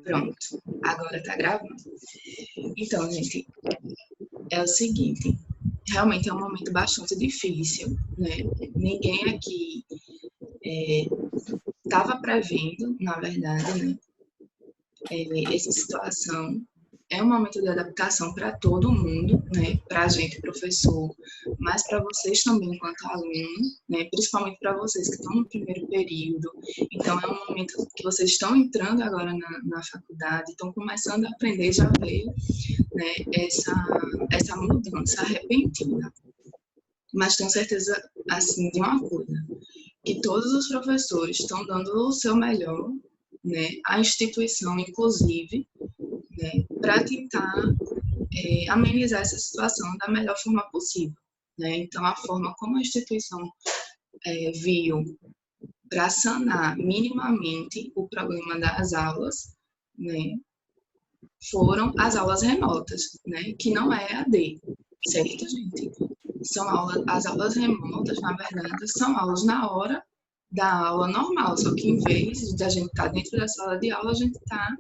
Pronto, agora tá gravando. Então, gente, é o seguinte, realmente é um momento bastante difícil, né? Ninguém aqui estava prevendo, na verdade, né? Essa situação. É um momento de adaptação para todo mundo, né? Para a gente, professor, mas para vocês também, enquanto aluno, né? Principalmente para vocês que estão no primeiro período. Então, é um momento que vocês estão entrando agora na faculdade, estão começando a aprender, já ver, né? Essa mudança repentina. Mas tenho certeza, assim, de uma coisa, que todos os professores estão dando o seu melhor, né? A instituição, inclusive, né, para tentar amenizar essa situação da melhor forma possível. Né? Então, a forma como a instituição viu para sanar minimamente o problema das aulas, né, foram as aulas remotas, né, que não é AD, certo, gente? As aulas remotas, na verdade, são aulas na hora da aula normal, só que em vez de a gente estar dentro da sala de aula, a gente está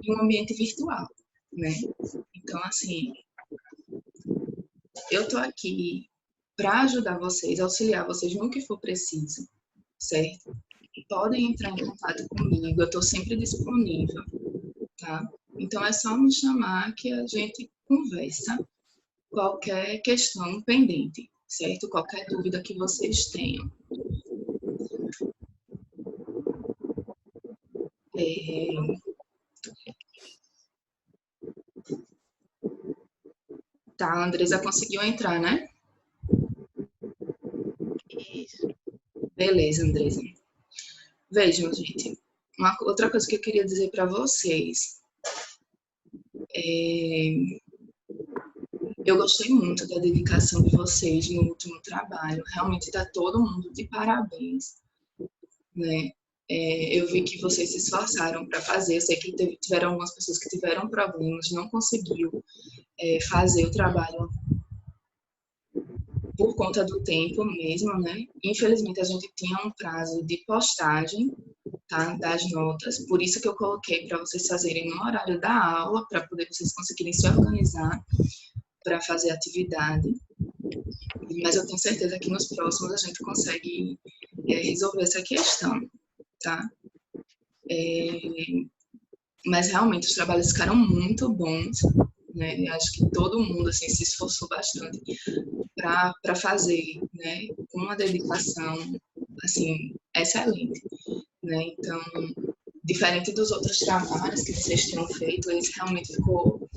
em um ambiente virtual, né? Então, assim, eu tô aqui para ajudar vocês, auxiliar vocês no que for preciso, certo? Podem entrar em contato comigo, eu estou sempre disponível, tá? Então é só me chamar que a gente conversa qualquer questão pendente, certo? Qualquer dúvida que vocês tenham. Tá, a Andresa conseguiu entrar, né? Isso. Beleza, Andresa. Vejam, gente, outra coisa que eu queria dizer para vocês. Eu gostei muito da dedicação de vocês no último trabalho. Realmente está todo mundo de parabéns, né? Eu vi que vocês se esforçaram para fazer. Eu sei que tiveram algumas pessoas que tiveram problemas, não conseguiu fazer o trabalho por conta do tempo mesmo, né? Infelizmente, a gente tinha um prazo de postagem, tá, das notas, por isso que eu coloquei para vocês fazerem no horário da aula, para poder vocês conseguirem se organizar para fazer a atividade. Mas eu tenho certeza que nos próximos a gente consegue resolver essa questão, tá? Mas realmente os trabalhos ficaram muito bons, né? Eu acho que todo mundo assim se esforçou bastante para fazer, né? Com uma dedicação assim excelente, né? Então, diferente dos outros trabalhos que vocês tinham feito, esse realmente ficou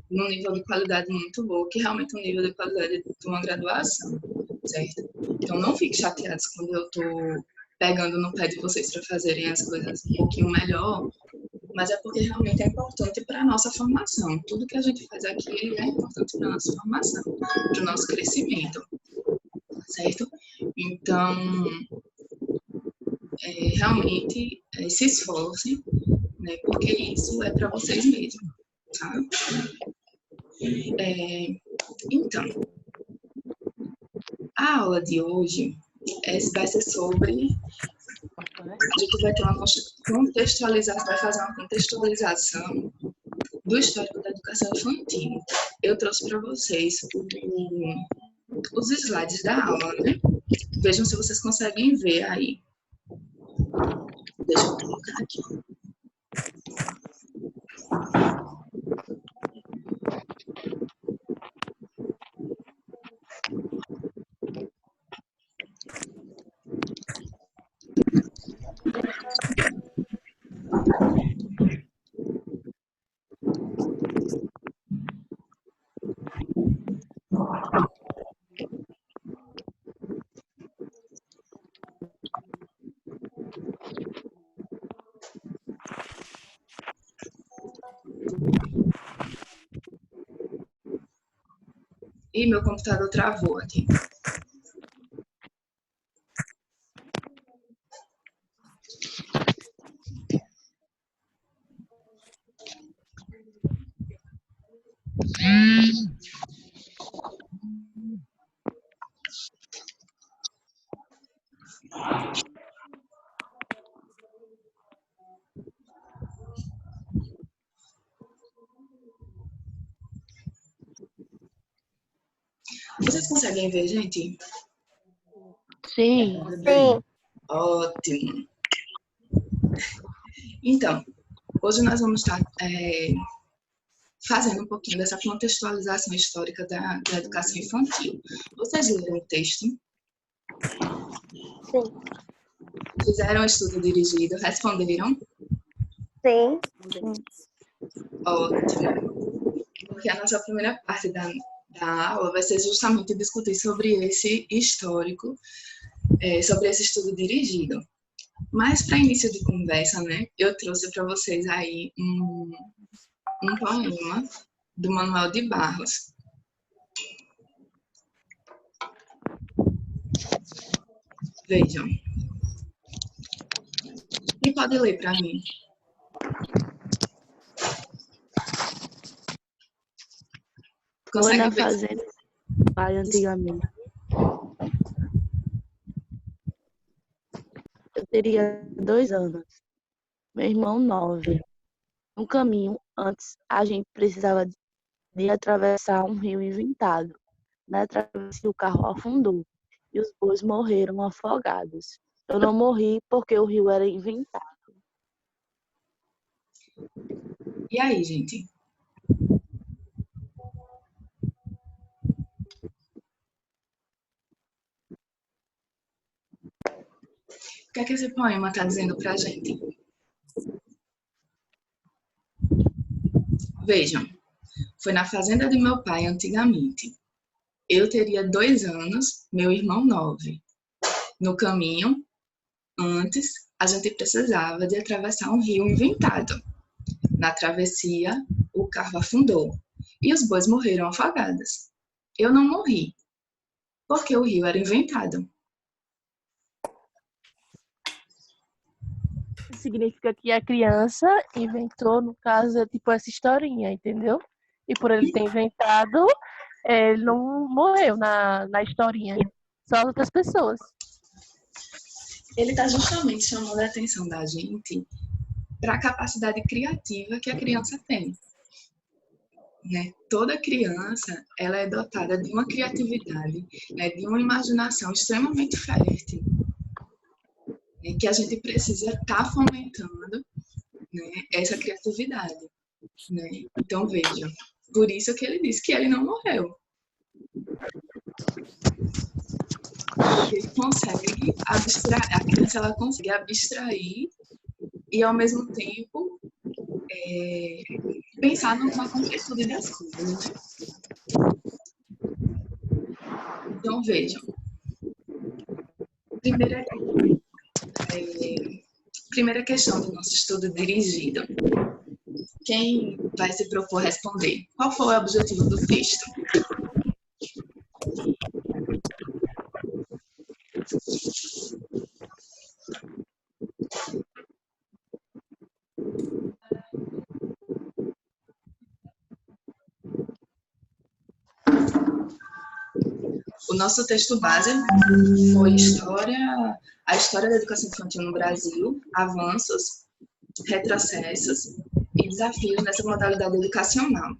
num nível de qualidade muito bom, que realmente é um nível de qualidade de uma graduação, certo? Então, não fiquem chateados quando eu estou pegando no pé de vocês para fazerem as coisas um pouquinho melhor, mas é porque realmente é importante para a nossa formação. Tudo que a gente faz aqui é importante para a nossa formação, para o nosso crescimento, certo? Então, realmente se esforcem, né, porque isso é para vocês mesmos, tá? Então, a aula de hoje vai ser sobre... A gente vai ter uma contextualização, vai fazer uma contextualização do histórico da educação infantil. Eu trouxe para vocês os slides da aula, né? Vejam se vocês conseguem ver aí. Deixa eu colocar aqui. Ih, meu computador travou aqui. Vocês conseguem ver, gente? Sim. Sim. Ótimo. Então, hoje nós vamos estar fazendo um pouquinho dessa contextualização histórica da educação infantil. Vocês leram o texto? Sim. Fizeram o estudo dirigido? Responderam? Sim. Ótimo. Porque a nossa primeira parte da aula vai ser justamente discutir sobre esse histórico, sobre esse estudo dirigido. Mas, para início de conversa, né, eu trouxe para vocês aí um poema do Manuel de Barros. Vejam. Quem pode ler para mim? Foi na Consegue ver? fazenda do pai antigamente. Eu teria 2 anos. Meu irmão, 9. No caminho, antes, a gente precisava de atravessar um rio inventado. Na travessia, o carro afundou e os bois morreram afogados. Eu não morri porque o rio era inventado. E aí, gente? O que é que esse poema está dizendo para a gente? Vejam, foi na fazenda de meu pai antigamente. Eu teria 2 anos, meu irmão 9. No caminho, antes, a gente precisava de atravessar um rio inventado. Na travessia, o carro afundou e os bois morreram afogados. Eu não morri, porque o rio era inventado. Significa que a criança inventou, no caso, tipo essa historinha, entendeu? E por ele ter inventado, ele não morreu na historinha, só outras pessoas. Ele está justamente chamando a atenção da gente para a capacidade criativa que a criança tem. Né? Toda criança ela é dotada de uma criatividade, né? De uma imaginação extremamente fértil, né? Que a gente precisa estar fomentando, né? Essa criatividade. Né? Então, veja, por isso que ele disse que ele não morreu. Porque ele consegue abstrair, a criança ela consegue abstrair e, ao mesmo tempo, pensar numa completude das coisas. Né? Então, vejam. Primeira questão do nosso estudo dirigido. Quem vai se propor responder? Qual foi o objetivo do texto? O nosso texto base foi a história da educação infantil no Brasil, avanços, retrocessos e desafios nessa modalidade educacional.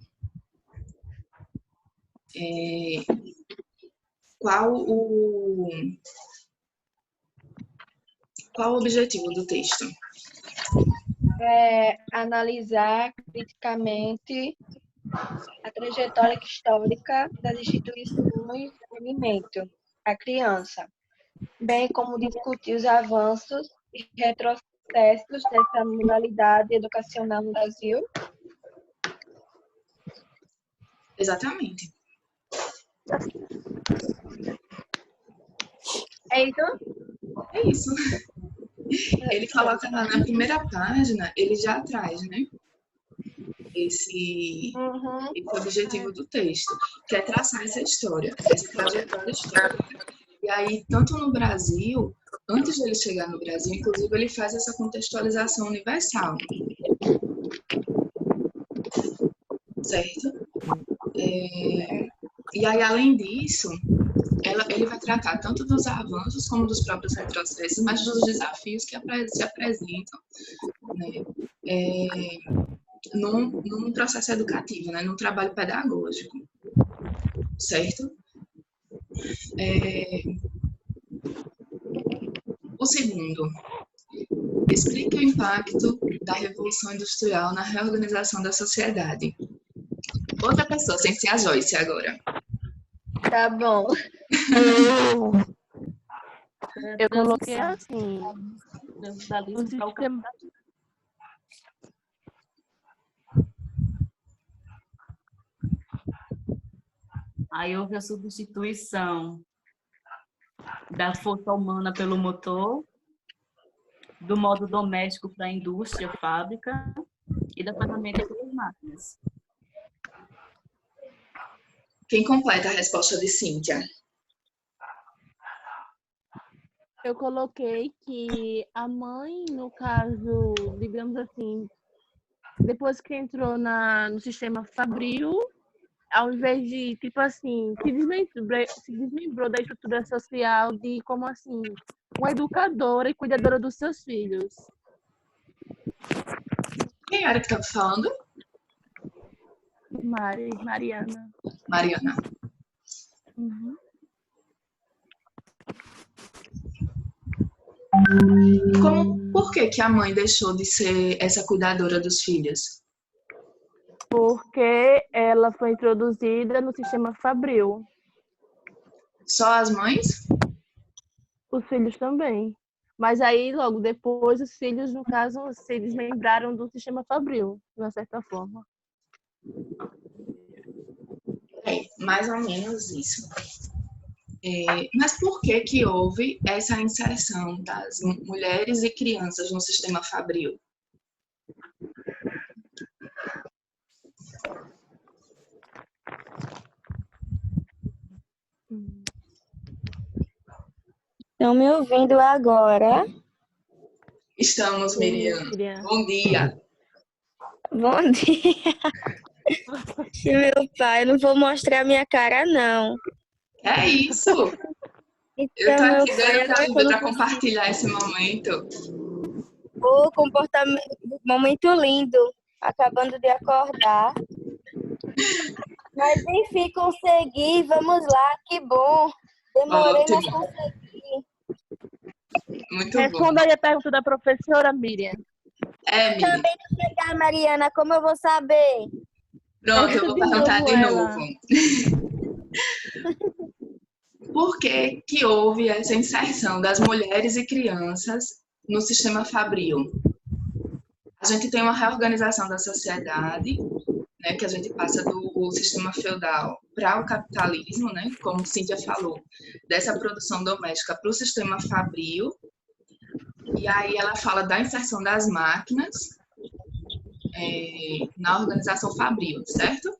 Qual o objetivo do texto? Analisar criticamente a trajetória histórica das instituições de alimento à criança, bem como discutir os avanços e retrocessos dessa modalidade educacional no Brasil. Exatamente. É isso? É isso. Ele coloca lá na primeira página, ele já traz, né? Esse objetivo do texto, que é traçar essa história, essa trajetória histórica. E aí, tanto no Brasil, antes de ele chegar no Brasil, inclusive, ele faz essa contextualização universal. Certo? E aí, além disso, ele vai tratar tanto dos avanços como dos próprios retrocessos, mas dos desafios que se apresentam, né? Num processo educativo, né? Num trabalho pedagógico, certo? É, o segundo, explique o impacto da Revolução Industrial na reorganização da sociedade. Outra pessoa, sem ser a Joyce agora. Tá bom. Eu coloquei assim, Da o lista para o sistema, Aí houve a substituição da força humana pelo motor, do modo doméstico para a indústria, fábrica, e da ferramenta pelas máquinas. Quem completa a resposta de Cíntia? eu coloquei que a mãe, no caso, digamos assim, depois que entrou no sistema fabril, ao invés de, tipo assim, se desmembrou da estrutura social de, como assim, uma educadora e cuidadora dos seus filhos. Quem era que estava falando? Mariana. Mariana. Uhum. Por que a mãe deixou de ser essa cuidadora dos filhos? Porque ela foi introduzida no sistema fabril. Só as mães? Os filhos também. Mas aí, logo depois, os filhos, no caso, se desmembraram do sistema fabril, de uma certa forma. É, mais ou menos isso. Mas por que houve essa inserção das mulheres e crianças no sistema fabril? Estão me ouvindo agora? Estamos, Miriam. Bom dia. Bom dia. Meu pai, não vou mostrar minha cara, não. É isso. Eu Então, tô meu aqui pai, doida agora que eu para não compartilhar esse momento. vou comportamento, momento lindo, acabando de acordar. Mas enfim, consegui, vamos lá, que bom. Demorei, mas Ótimo. consegui. Muito bom. Responda aí a pergunta da professora Miriam. Miriam. Também não pegar, Mariana, como eu vou saber? Pronto, eu vou perguntar de ela. novo. Por que houve essa inserção das mulheres e crianças no sistema fabril? A gente tem uma reorganização da sociedade, né, que a gente passa do sistema feudal para o capitalismo, né, como Cíntia falou, dessa produção doméstica para o sistema fabril. E aí ela fala da inserção das máquinas na organização fabril, certo?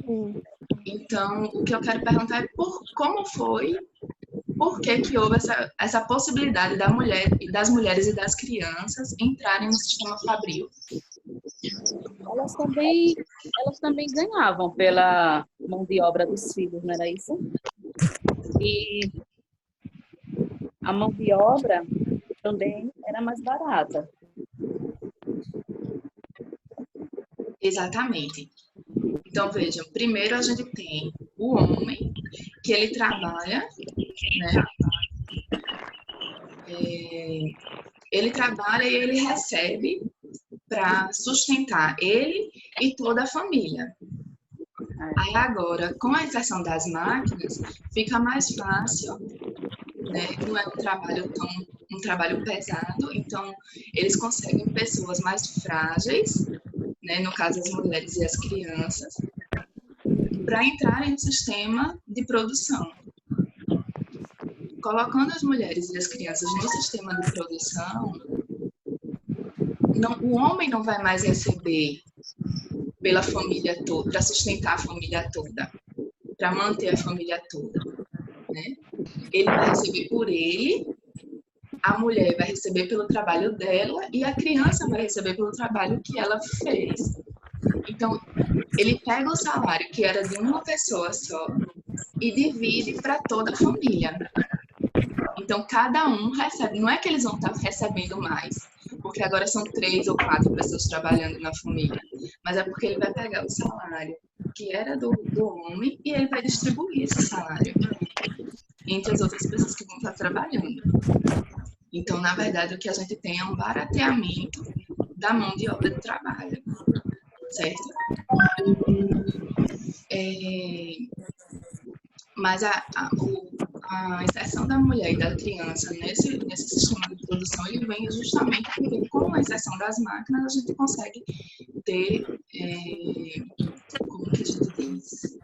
Sim. Então, o que eu quero perguntar é por que houve essa possibilidade das mulheres e das crianças entrarem no sistema fabril? Elas também ganhavam pela mão de obra dos filhos, não era isso? E a mão de obra também era mais barata. Exatamente. Então, vejam, primeiro a gente tem o homem, que ele trabalha, né? Ele trabalha e ele recebe para sustentar ele e toda a família. Aí agora, com a inserção das máquinas, fica mais fácil, né? Não é um trabalho pesado, então eles conseguem pessoas mais frágeis, né? No caso as mulheres e as crianças, para entrarem no sistema de produção. Colocando as mulheres e as crianças no sistema de produção, o homem não vai mais receber pela família toda, para sustentar a família toda, para manter a família toda, né? Ele vai receber por ele, a mulher vai receber pelo trabalho dela e a criança vai receber pelo trabalho que ela fez. Então, ele pega o salário que era de uma pessoa só e divide para toda a família. Então, cada um recebe, não é que eles vão estar recebendo mais, porque agora são 3 ou 4 pessoas trabalhando na família, mas é porque ele vai pegar o salário que era do homem e ele vai distribuir esse salário entre as outras pessoas que vão estar trabalhando. Então, na verdade, o que a gente tem é um barateamento da mão de obra de trabalho, certo? Mas a inserção da mulher e da criança nesse sistema de produção, ele vem justamente porque, com a inserção das máquinas, a gente consegue ter, como que a gente diz,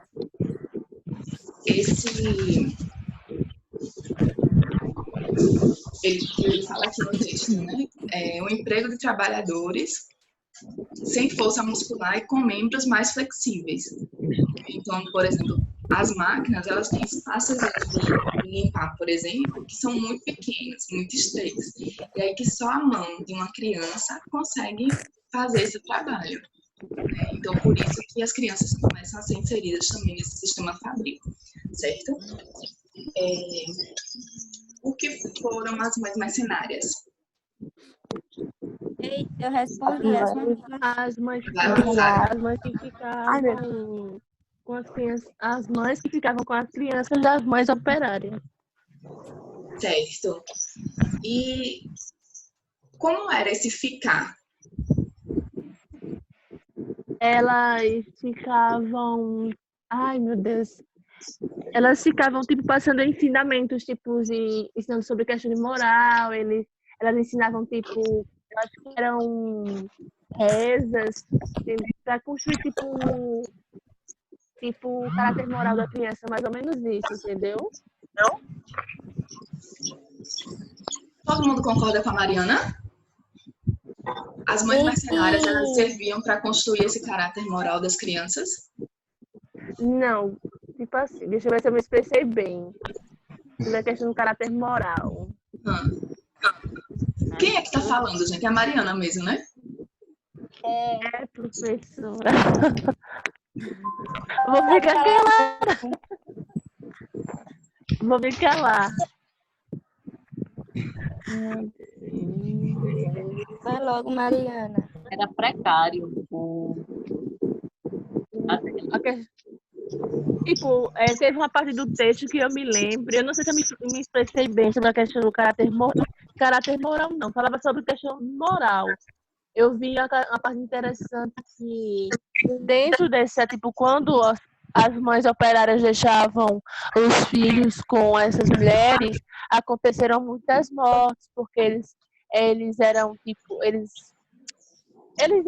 ele fala aqui no texto, né? O emprego de trabalhadores sem força muscular e com membros mais flexíveis. Então, por exemplo, as máquinas, elas têm espaços de limpar, por exemplo, que são muito pequenos, muito estreitos. E aí que só a mão de uma criança consegue fazer esse trabalho. Então, por isso que as crianças começam a ser inseridas também nesse sistema fabril, certo? O que foram as mães mercenárias? Eu respondi. As mães que ficavam com as crianças, as mães que ficavam com as crianças das mães operárias. Certo. E como era esse ficar? Elas ficavam, ai meu Deus, elas ficavam tipo passando ensinamentos, tipo, ensinando sobre questão de moral, elas ensinavam tipo, eu acho que eram rezas, para construir tipo o caráter moral da criança, mais ou menos isso, entendeu? Todo mundo concorda com a Mariana? As mães mercenárias, elas serviam para construir esse caráter moral das crianças? Não, tipo assim, deixa eu ver se eu me expressei bem. Sobre a questão do caráter moral. Quem é que tá falando, gente? É a Mariana mesmo, né? É, professora. Vou ficar calada. Vou me calar. Vai logo, Mariana. Era precário. Tipo, teve uma parte do texto que eu me lembro, eu não sei se eu me expressei bem sobre a questão do caráter moral, não. Falava sobre questão moral. Eu vi uma parte interessante que dentro desse, tipo, quando as mães operárias deixavam os filhos com essas mulheres, aconteceram muitas mortes, porque eles eram, tipo, eles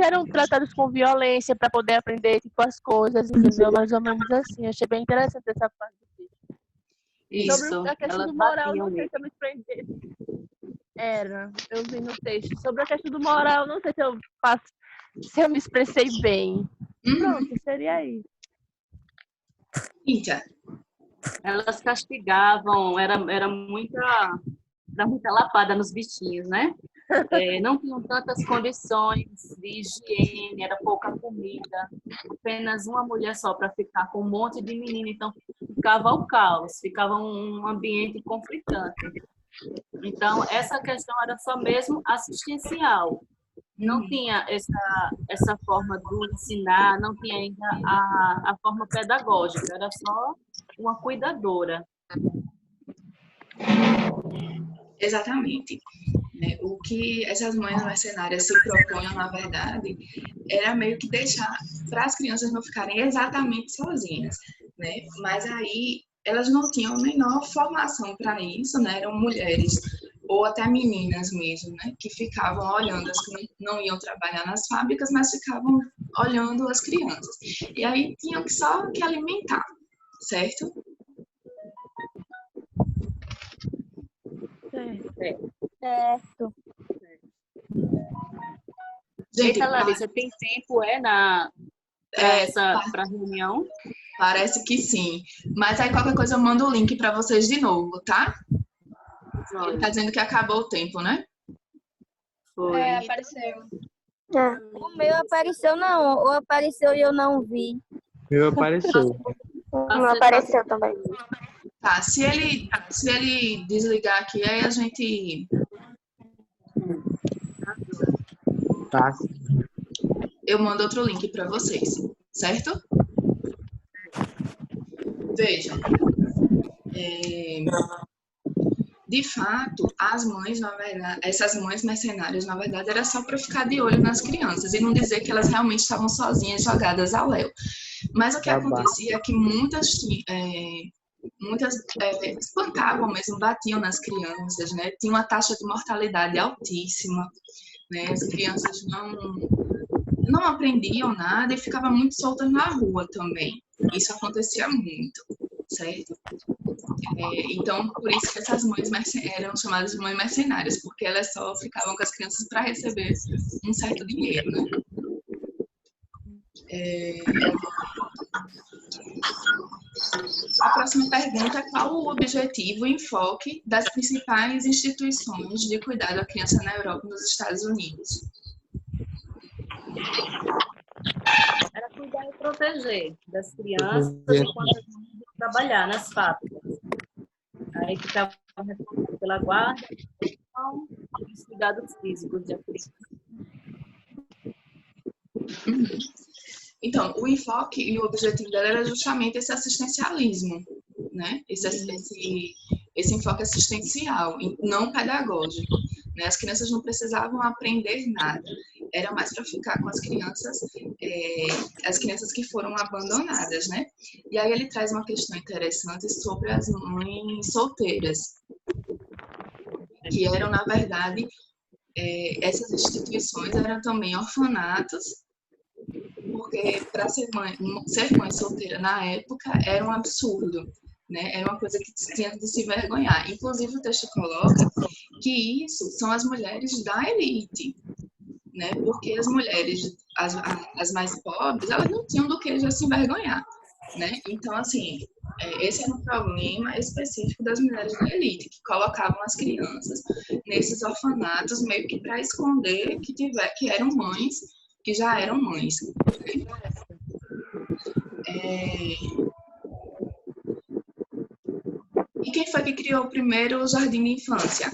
eram tratados com violência para poder aprender, tipo, as coisas, entendeu? Mais ou menos assim. Achei bem interessante essa parte do texto. Isso, sobre a questão do moral, não sei se eu me expressei. Eu vi no texto. Sobre a questão do moral, não sei se eu me expressei bem. Pronto, seria isso. Índia. Elas castigavam, era muita lapada nos bichinhos, né? Não tinham tantas condições de higiene, era pouca comida, apenas uma mulher só para ficar com um monte de menino, então ficava o caos, ficava um ambiente conflitante. Então, essa questão era só mesmo assistencial. Não tinha essa forma de ensinar, não tinha ainda a forma pedagógica, era só uma cuidadora. Exatamente. O que essas mães mercenárias se propunham, na verdade, era meio que deixar para as crianças não ficarem exatamente sozinhas, né? Mas aí elas não tinham a menor formação para isso, né? Eram mulheres ou até meninas mesmo, né? Que ficavam olhando, as que não iam trabalhar nas fábricas, mas ficavam olhando as crianças. E aí tinham só que alimentar, certo? Certo. Gente, Eita, Larissa, tem tempo para reunião? Parece que sim. Mas aí qualquer coisa eu mando o link para vocês de novo, tá? Ele tá dizendo que acabou o tempo, né? Foi. Apareceu. O meu apareceu não, ou apareceu e eu não vi. Meu apareceu. O meu apareceu também. Tá, se ele desligar aqui, aí a gente... Tá. Eu mando outro link para vocês, certo? Vejam, de fato, as mães, na verdade, essas mães mercenárias, na verdade, era só para ficar de olho nas crianças e não dizer que elas realmente estavam sozinhas, jogadas ao léu. Mas o que acontecia é que muitas espancavam mesmo, batiam nas crianças, né? Tinha uma taxa de mortalidade altíssima, né? As crianças não aprendiam nada e ficavam muito soltas na rua também. Isso acontecia muito, certo? Então, por isso que essas mães eram chamadas de mães mercenárias, porque elas só ficavam com as crianças para receber um certo dinheiro, né? A próxima pergunta é: qual o objetivo e enfoque das principais instituições de cuidado à criança na Europa e nos Estados Unidos? Era cuidar e proteger das crianças enquanto elas iam trabalhar nas fábricas. Aí ficava responsável pela guarda e os cuidados físicos de criança. Então, o enfoque e o objetivo dela era justamente esse assistencialismo, né? Esse enfoque assistencial, não pedagógico, né? As crianças não precisavam aprender nada, era mais para ficar com as crianças que foram abandonadas, né? E aí ele traz uma questão interessante sobre as mães solteiras, que eram, na verdade, essas instituições eram também orfanatos, porque para ser mãe solteira na época era um absurdo, né? Era uma coisa que tinha de se vergonhar. Inclusive, o texto coloca que isso são as mulheres da elite, né? Porque as mulheres, as mais pobres, elas não tinham do que já se envergonhar, né? Então, assim, esse era um problema específico das mulheres da elite, que colocavam as crianças nesses orfanatos meio que para esconder que eram mães, que já eram mães. E quem foi que criou o primeiro jardim de infância?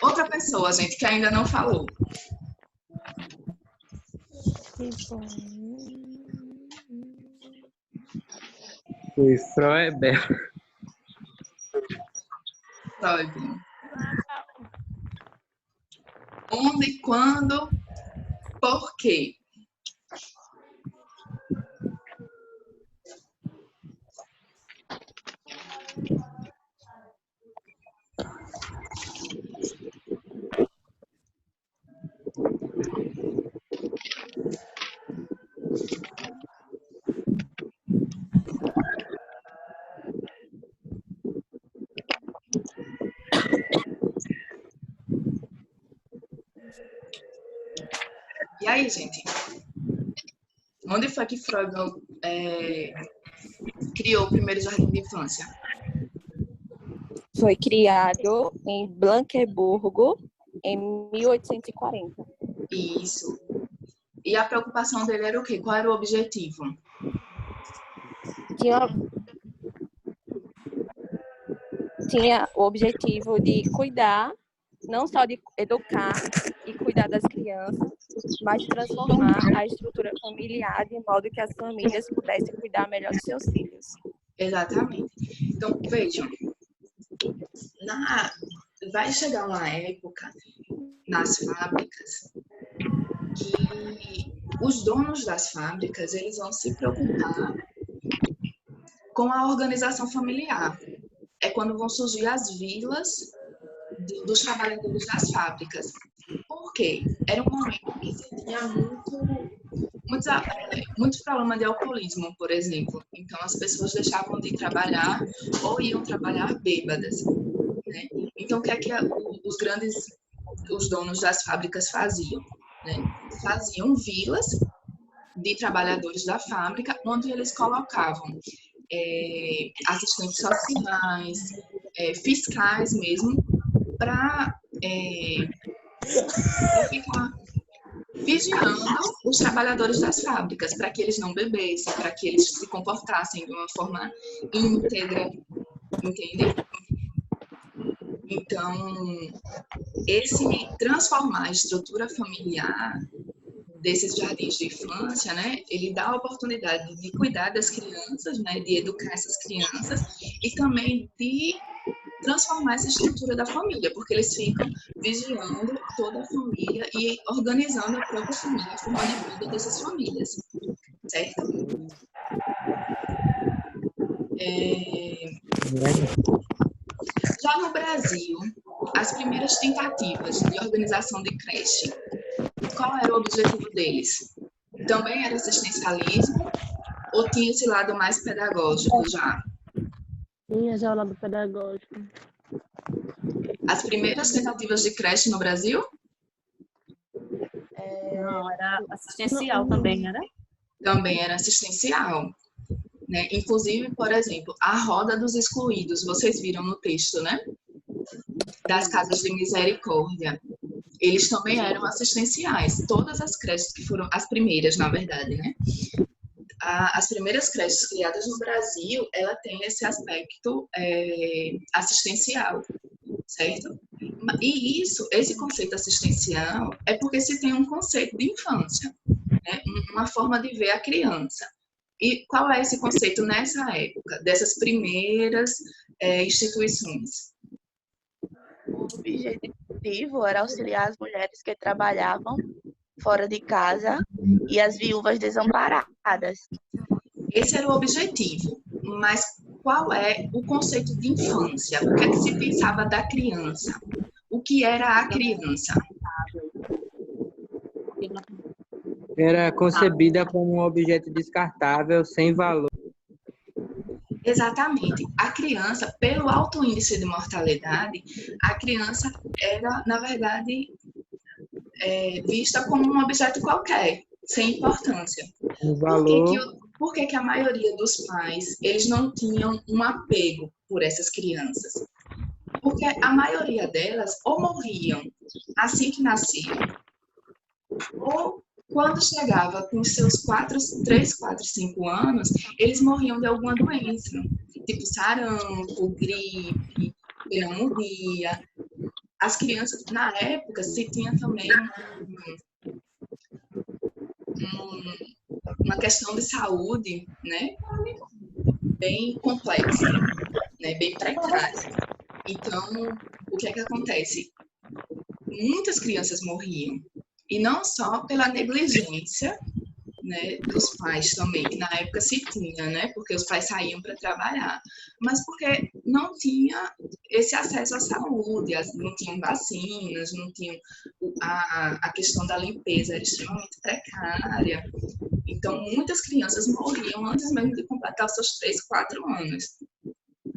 Outra pessoa, gente, que ainda não falou. Foi Freud. Freud. Onde, quando, por quê? E aí, gente? Onde foi que Freud criou o primeiro jardim de infância? Foi criado em Blanquemburgo em 1840. Isso. E a preocupação dele era o quê? Qual era o objetivo? Tinha o objetivo de cuidar, não só de educar e cuidar das crianças, mas transformar a estrutura familiar de modo que as famílias pudessem cuidar melhor dos seus filhos. Exatamente. Então, vejam, vai chegar uma época nas fábricas que os donos das fábricas eles vão se preocupar com a organização familiar. É quando vão surgir as vilas dos trabalhadores das fábricas. Por quê? Era um momento que se tinha muito problema de alcoolismo, por exemplo. Então, as pessoas deixavam de trabalhar ou iam trabalhar bêbadas, né? Então, o que é que os donos das fábricas faziam? Né? Faziam vilas de trabalhadores da fábrica, onde eles colocavam assistentes sociais, fiscais mesmo, para ficar vigiando os trabalhadores das fábricas, para que eles não bebessem, para que eles se comportassem de uma forma íntegra, entende? Então, esse transformar a estrutura familiar desses jardins de infância, né, ele dá a oportunidade de cuidar das crianças, né, de educar essas crianças e também de transformar essa estrutura da família, porque eles ficam vigiando toda a família e organizando a própria família, a forma de vida dessas famílias, certo? Já no Brasil, as primeiras tentativas de organização de creche, qual era o objetivo deles? Também era assistencialismo ou tinha esse lado mais pedagógico já? Tinha já o lado pedagógico. As primeiras tentativas de creche no Brasil? Não, era assistencial também, né? Também era assistencial. Né? Inclusive, por exemplo, a roda dos excluídos, vocês viram no texto, né? Das casas de misericórdia. Eles também eram assistenciais. Todas as creches que foram, as primeiras, na verdade, né? As primeiras creches criadas no Brasil, ela tem esse aspecto assistencial, certo? E esse conceito assistencial é porque se tem um conceito de infância, né? Uma forma de ver a criança. E qual é esse conceito nessa época, dessas primeiras instituições? O objetivo era auxiliar as mulheres que trabalhavam fora de casa e as viúvas desamparadas. Esse era o objetivo, mas qual é o conceito de infância? O que é que se pensava da criança? O que era a criança? Era concebida como um objeto descartável, sem valor. Exatamente. A criança, pelo alto índice de mortalidade, a criança era, na verdade, vista como um objeto qualquer, sem importância. Um valor. Por que a maioria dos pais, eles não tinham um apego por essas crianças? Porque a maioria delas ou morriam assim que nasciam, ou quando chegava com seus 3, 4, 5 anos, eles morriam de alguma doença, tipo sarampo, gripe, pneumonia. As crianças, na época, se tinha também uma questão de saúde, né, bem complexa, né, bem precária. Então, o que é que acontece? Muitas crianças morriam, e não só pela negligência, né, dos pais também, que na época se tinha, né, porque os pais saíam para trabalhar, mas porque não tinha esse acesso à saúde, não tinham vacinas, não tinham a questão da limpeza era extremamente precária. Então, muitas crianças morriam antes mesmo de completar os seus 3, 4 anos.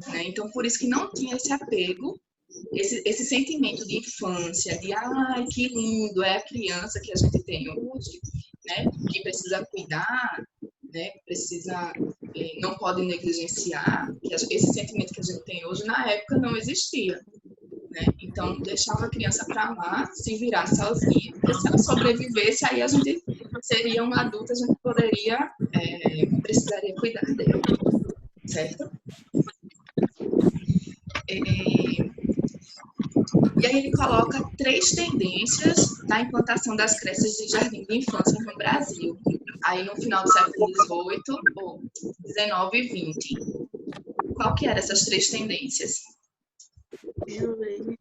Né? Então, por isso que não tinha esse apego, esse sentimento de infância, de ai, que lindo, é a criança que a gente tem hoje, né? Que precisa cuidar, né? Precisa, não pode negligenciar, que esse sentimento que a gente tem hoje, na época, não existia. Né? Então, deixava a criança para lá, se virar sozinha, porque se ela sobrevivesse, aí a gente seria um adulto, a gente poderia, precisaria cuidar dela, certo? E aí ele coloca 3 tendências da implantação das creches de jardim de infância no Brasil, aí no final do século XVIII, ou XIX e XX. Qual que eram essas 3 tendências? Deixa eu ver.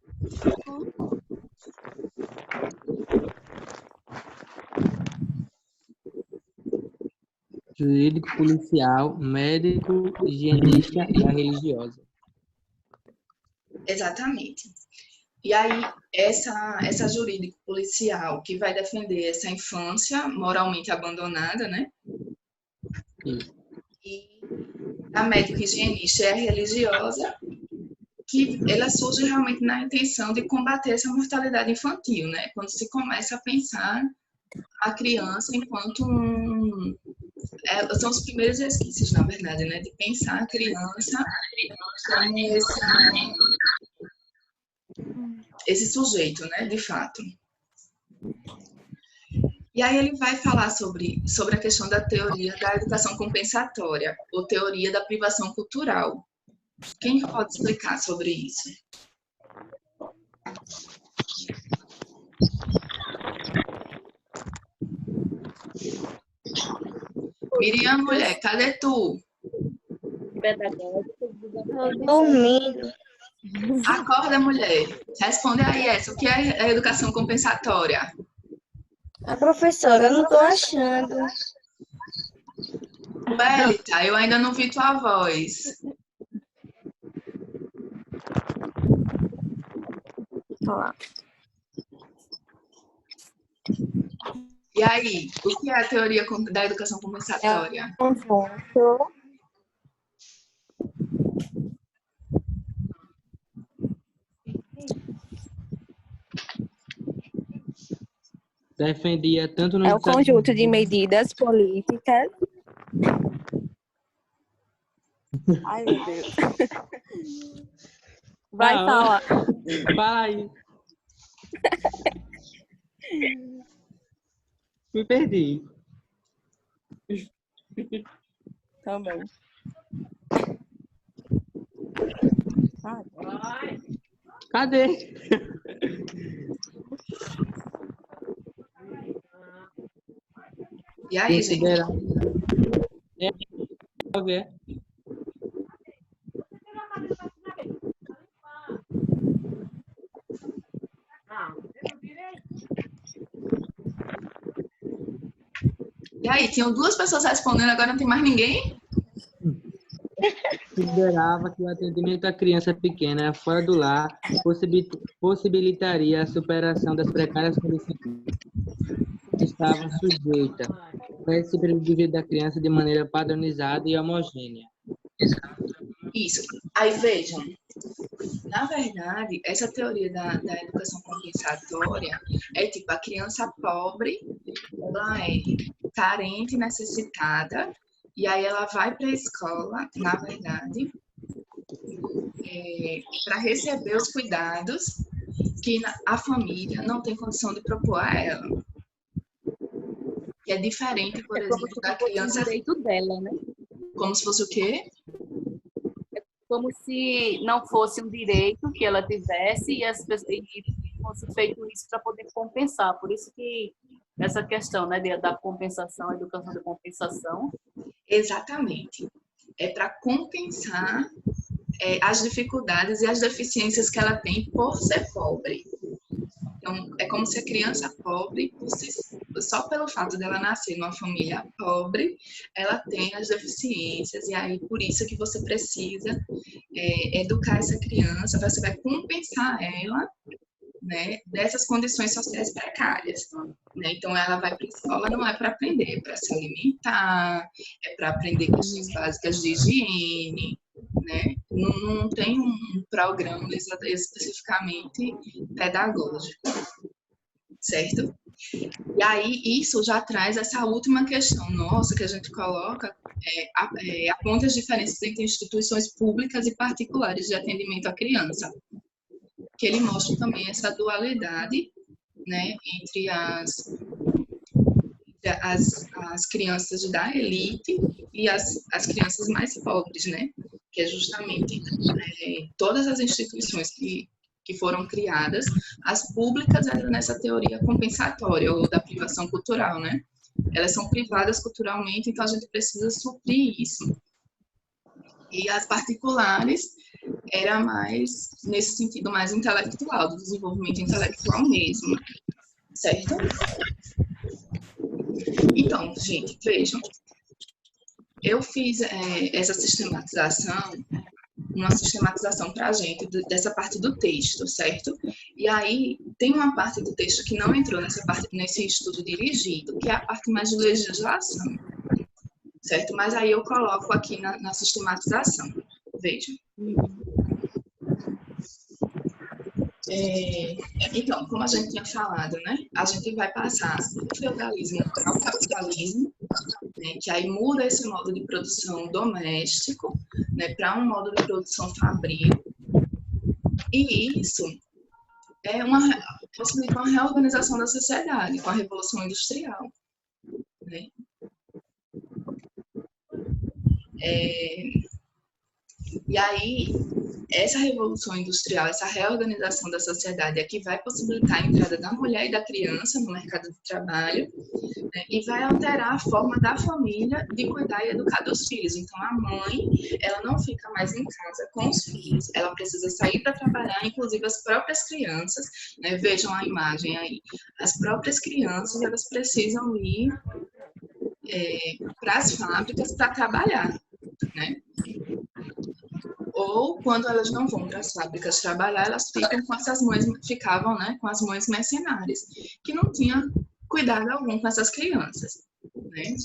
Jurídico, policial, médico, higienista e a religiosa. Exatamente. E aí, essa jurídico policial que vai defender essa infância moralmente abandonada, né? E a médico higienista é a religiosa, que ela surge realmente na intenção de combater essa mortalidade infantil, né? Quando se começa a pensar a criança enquanto são os primeiros resquícios, na verdade, né? De pensar a criança como esse sujeito, né? De fato. E aí ele vai falar sobre a questão da teoria da educação compensatória, ou teoria da privação cultural. Quem pode explicar sobre isso? Miriam, mulher, cadê tu? Tô dormindo. Acorda, mulher. Responde aí essa. O que é a educação compensatória? A professora, eu não tô achando. Wellington, eu ainda não vi tua voz. Olha lá. E aí, o que é a teoria da educação compensatória? Conjunto. Defendia tanto nos É o Estados conjunto de Unidos. medidas políticas. Ai, meu Deus. Vai, Ah, fala. Fala aí. Me perdi. Também. Ai, Cadê? E aí, gente? Considerar. É. E aí, tinham duas pessoas respondendo, agora não tem mais ninguém? Considerava que o atendimento à criança pequena fora do lar possibilitaria a superação das precárias condições que estavam sujeitas a esse período de vida da criança de maneira padronizada e homogênea. Isso. Aí, vejam. Na verdade, essa teoria da educação compensatória é tipo a criança pobre, ela é carente, necessitada, e aí ela vai para a escola, na verdade, para receber os cuidados que a família não tem condição de propor a ela. Que é diferente, por como exemplo, se da fosse um criança... direito dela, né? Como se fosse o quê? Como se não fosse um direito que ela tivesse e fosse feito isso para poder compensar. Por isso que essa questão, né, da compensação, a educação da compensação. Exatamente. É para compensar as dificuldades e as deficiências que ela tem por ser pobre. Então, é como se a criança pobre, só pelo fato dela nascer numa família pobre, ela tem as deficiências, e aí por isso que você precisa educar essa criança, você vai compensar ela, né, dessas condições sociais precárias. Né? Então, ela vai para a escola não é para aprender, é para se alimentar, é para aprender questões básicas de higiene, né? Não tem um programa especificamente pedagógico, certo? E aí, isso já traz essa última questão nossa que a gente coloca, aponta as diferenças entre instituições públicas e particulares de atendimento à criança, que ele mostra também essa dualidade, né, entre as crianças da elite e as crianças mais pobres, né? Que é justamente todas as instituições que foram criadas, as públicas eram nessa teoria compensatória ou da privação cultural, né? Elas são privadas culturalmente, então a gente precisa suprir isso. E as particulares era mais nesse sentido mais intelectual, do desenvolvimento intelectual mesmo, certo? Então, gente, vejam, eu fiz essa sistematização, uma sistematização para a gente dessa parte do texto, certo? E aí tem uma parte do texto que não entrou nesse estudo dirigido, que é a parte mais de legislação, certo? Mas aí eu coloco aqui na sistematização. Vejam. Então, como a gente tinha falado, né? A gente vai passar do feudalismo para o capitalismo, né, que aí muda esse modo de produção doméstico, né, para um modo de produção fabril. E isso possibilita uma reorganização da sociedade com a Revolução Industrial. Né? E aí, essa revolução industrial, essa reorganização da sociedade é que vai possibilitar a entrada da mulher e da criança no mercado de trabalho, né, e vai alterar a forma da família de cuidar e educar dos filhos. Então, a mãe, ela não fica mais em casa com os filhos, ela precisa sair para trabalhar, inclusive as próprias crianças, né, vejam a imagem aí, as próprias crianças, elas precisam ir para as fábricas para trabalhar, né? Ou quando elas não vão para as fábricas trabalhar, elas ficam com essas mães, ficavam, né, com as mães mercenárias, que não tinham cuidado algum com essas crianças, né?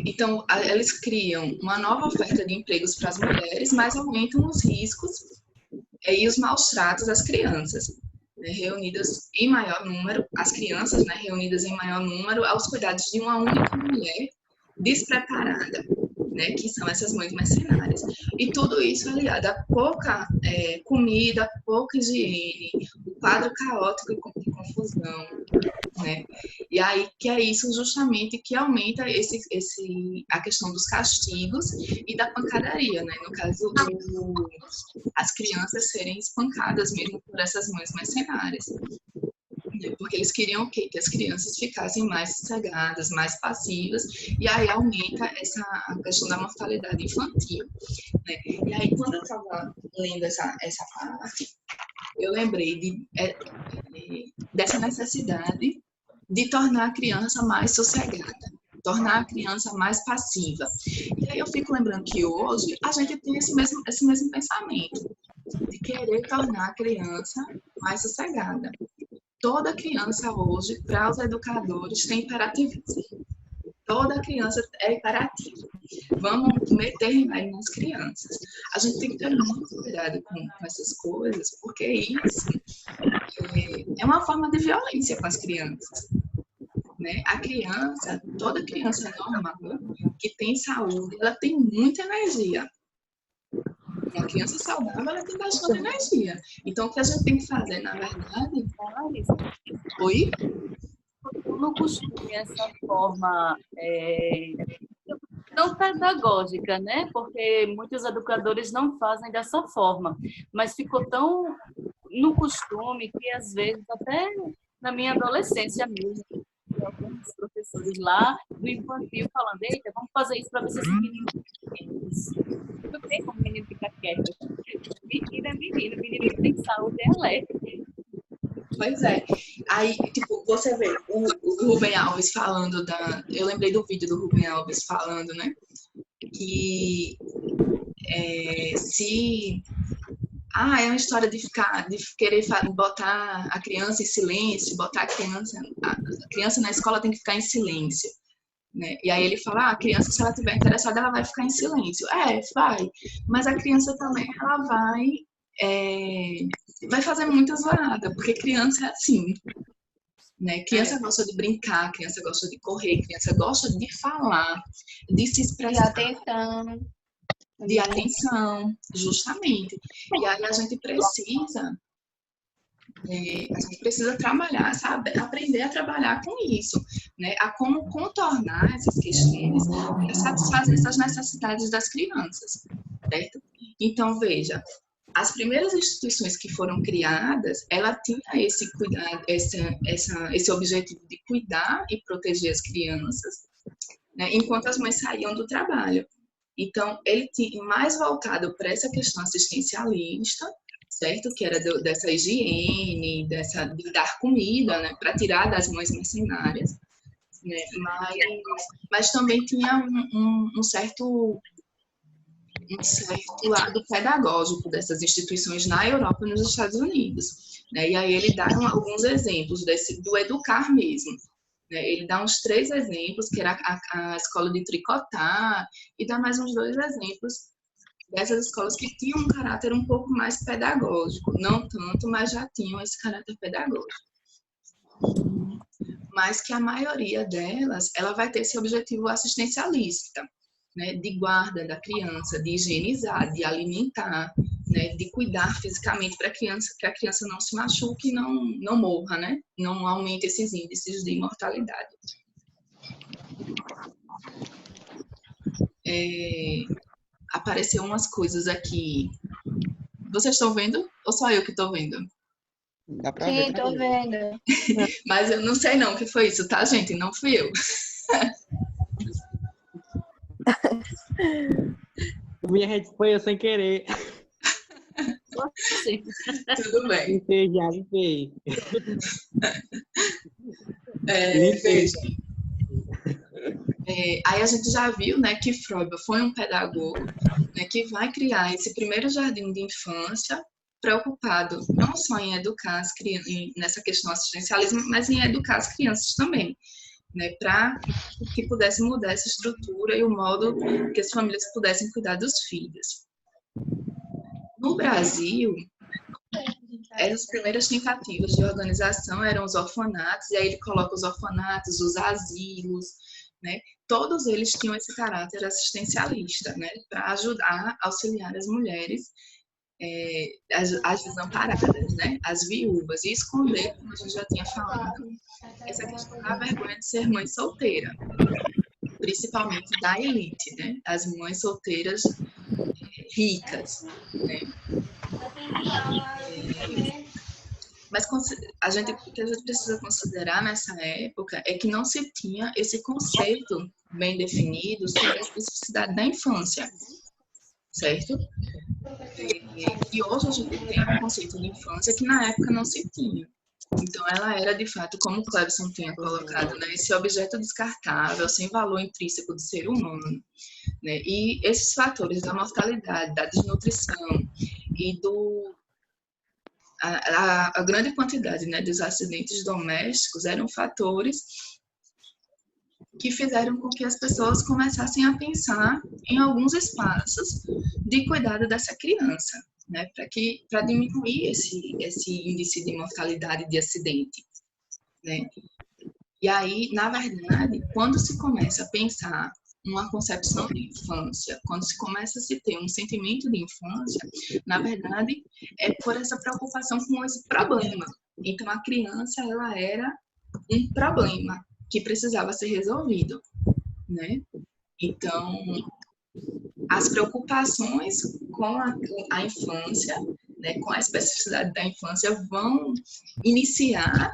Então, eles criam uma nova oferta de empregos para as mulheres, mas aumentam os riscos e os maus tratos às crianças, né, reunidas em maior número, as crianças, né, reunidas em maior número aos cuidados de uma única mulher despreparada, né, que são essas mães mercenárias. E tudo isso aliado a pouca comida, pouca higiene, o quadro caótico e confusão, né? E aí que é isso justamente que aumenta a questão dos castigos e da pancadaria, né? No caso, as crianças serem espancadas mesmo por essas mães mercenárias. Porque eles queriam o quê? Que as crianças ficassem mais sossegadas, mais passivas, e aí aumenta a questão da mortalidade infantil, né? E aí, quando eu estava lendo essa parte, eu lembrei dessa necessidade de tornar a criança mais sossegada, tornar a criança mais passiva. E aí eu fico lembrando que hoje a gente tem esse mesmo pensamento, de querer tornar a criança mais sossegada. Toda criança hoje, para os educadores, tem imperativismo. Toda criança é imperativa. Vamos meter remédio nas crianças. A gente tem que ter muito cuidado com essas coisas, porque isso é uma forma de violência com as crianças, né? A criança, toda criança normal, que tem saúde, ela tem muita energia. Uma criança saudável, ela tem bastante energia. Então, o que a gente tem que fazer, na verdade... Oi? No costume, essa forma não pedagógica, né? Porque muitos educadores não fazem dessa forma. Mas ficou tão no costume que, às vezes, até na minha adolescência mesmo, alguns professores lá do infantil falando: eita, vamos fazer isso para ver se esse menino fica quieto. Tudo bem como o menino fica quieto. Menino é menino, menino que tem saúde é alegre. Pois é. Aí, tipo, você vê o Rubem Alves falando eu lembrei do vídeo do Rubem Alves falando, né? Que é uma história de querer botar a criança em silêncio, botar a criança na escola tem que ficar em silêncio, né? E aí ele fala, a criança, se ela estiver interessada, ela vai ficar em silêncio. Vai. Mas a criança também, ela vai fazer muitas zoadas, porque criança é assim, né? Criança gosta de brincar, criança gosta de correr, criança gosta de falar, de se expressar. De atenção, justamente. E aí a gente precisa trabalhar, sabe? Aprender a trabalhar com isso, né? A como contornar essas questões para satisfazer essas necessidades das crianças, certo? Então, veja, as primeiras instituições que foram criadas, ela tinha esse cuidado, esse objetivo de cuidar e proteger as crianças, né? Enquanto as mães saíam do trabalho. Então, ele tinha mais voltado para essa questão assistencialista, certo? Que era dessa higiene, de dar comida, né? Para tirar das mães mercenárias, né? Mas também tinha um certo lado pedagógico dessas instituições na Europa e nos Estados Unidos, né? E aí ele dá alguns exemplos do educar mesmo. Ele dá uns 3 exemplos, que era a escola de tricotar, e dá mais uns 2 exemplos dessas escolas que tinham um caráter um pouco mais pedagógico. Não tanto, mas já tinham esse caráter pedagógico. Mas que a maioria delas, ela vai ter esse objetivo assistencialista, né? De guarda da criança, de higienizar, de alimentar, né? De cuidar fisicamente para a criança não se machuque e não morra, né? Não aumente esses índices de mortalidade. apareceu umas coisas aqui. Vocês estão vendo? Ou só eu que estou vendo? Dá pra Sim, ver, tô vendo. Mas eu não sei não o que foi isso, tá, gente? Não fui eu. Minha rede foi eu sem querer. Sim. Tudo bem. Limpei já, limpei. Veja. Aí a gente já viu, né, que Freud foi um pedagogo, né, que vai criar esse primeiro jardim de infância preocupado não só em educar as crianças, nessa questão assistencialismo, mas em educar as crianças também, né, para que pudesse mudar essa estrutura e o modo que as famílias pudessem cuidar dos filhos. No Brasil, as primeiras tentativas de organização eram os orfanatos, e aí ele coloca os orfanatos, os asilos, né? Todos eles tinham esse caráter assistencialista, né? Para ajudar, auxiliar as mulheres, as desamparadas, né? As viúvas, e esconder, como a gente já tinha falado, essa questão da vergonha de ser mãe solteira, principalmente da elite, né? As mães solteiras ricas, né? Mas a gente, o que a gente precisa considerar nessa época é que não se tinha esse conceito bem definido sobre a especificidade da infância, certo? E hoje a gente tem um conceito de infância que na época não se tinha. Então ela era, de fato, como o Clebson tinha colocado, né, esse objeto descartável, sem valor intrínseco do ser humano. Né? E esses fatores da mortalidade, da desnutrição e a grande quantidade, né, dos acidentes domésticos eram fatores que fizeram com que as pessoas começassem a pensar em alguns espaços de cuidado dessa criança, né, para diminuir esse índice de mortalidade de acidente, né? E aí, na verdade, quando se começa a pensar uma concepção de infância, quando se começa a se ter um sentimento de infância, na verdade, é por essa preocupação com esse problema. Então, a criança, ela era um problema que precisava ser resolvido, né? Então, as preocupações com a infância, né, com a especificidade da infância, vão iniciar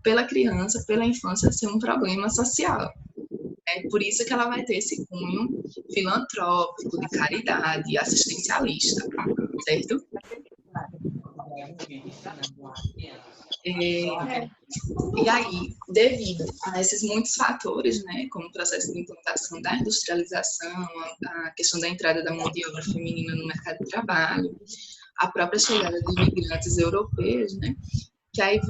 pela criança, pela infância, ser um problema social. É por isso que ela vai ter esse cunho filantrópico, de caridade, assistencialista, certo? E aí, devido a esses muitos fatores, né, como o processo de implantação da industrialização, a questão da entrada da mão de obra feminina no mercado de trabalho, a própria chegada de imigrantes europeus, né, que aí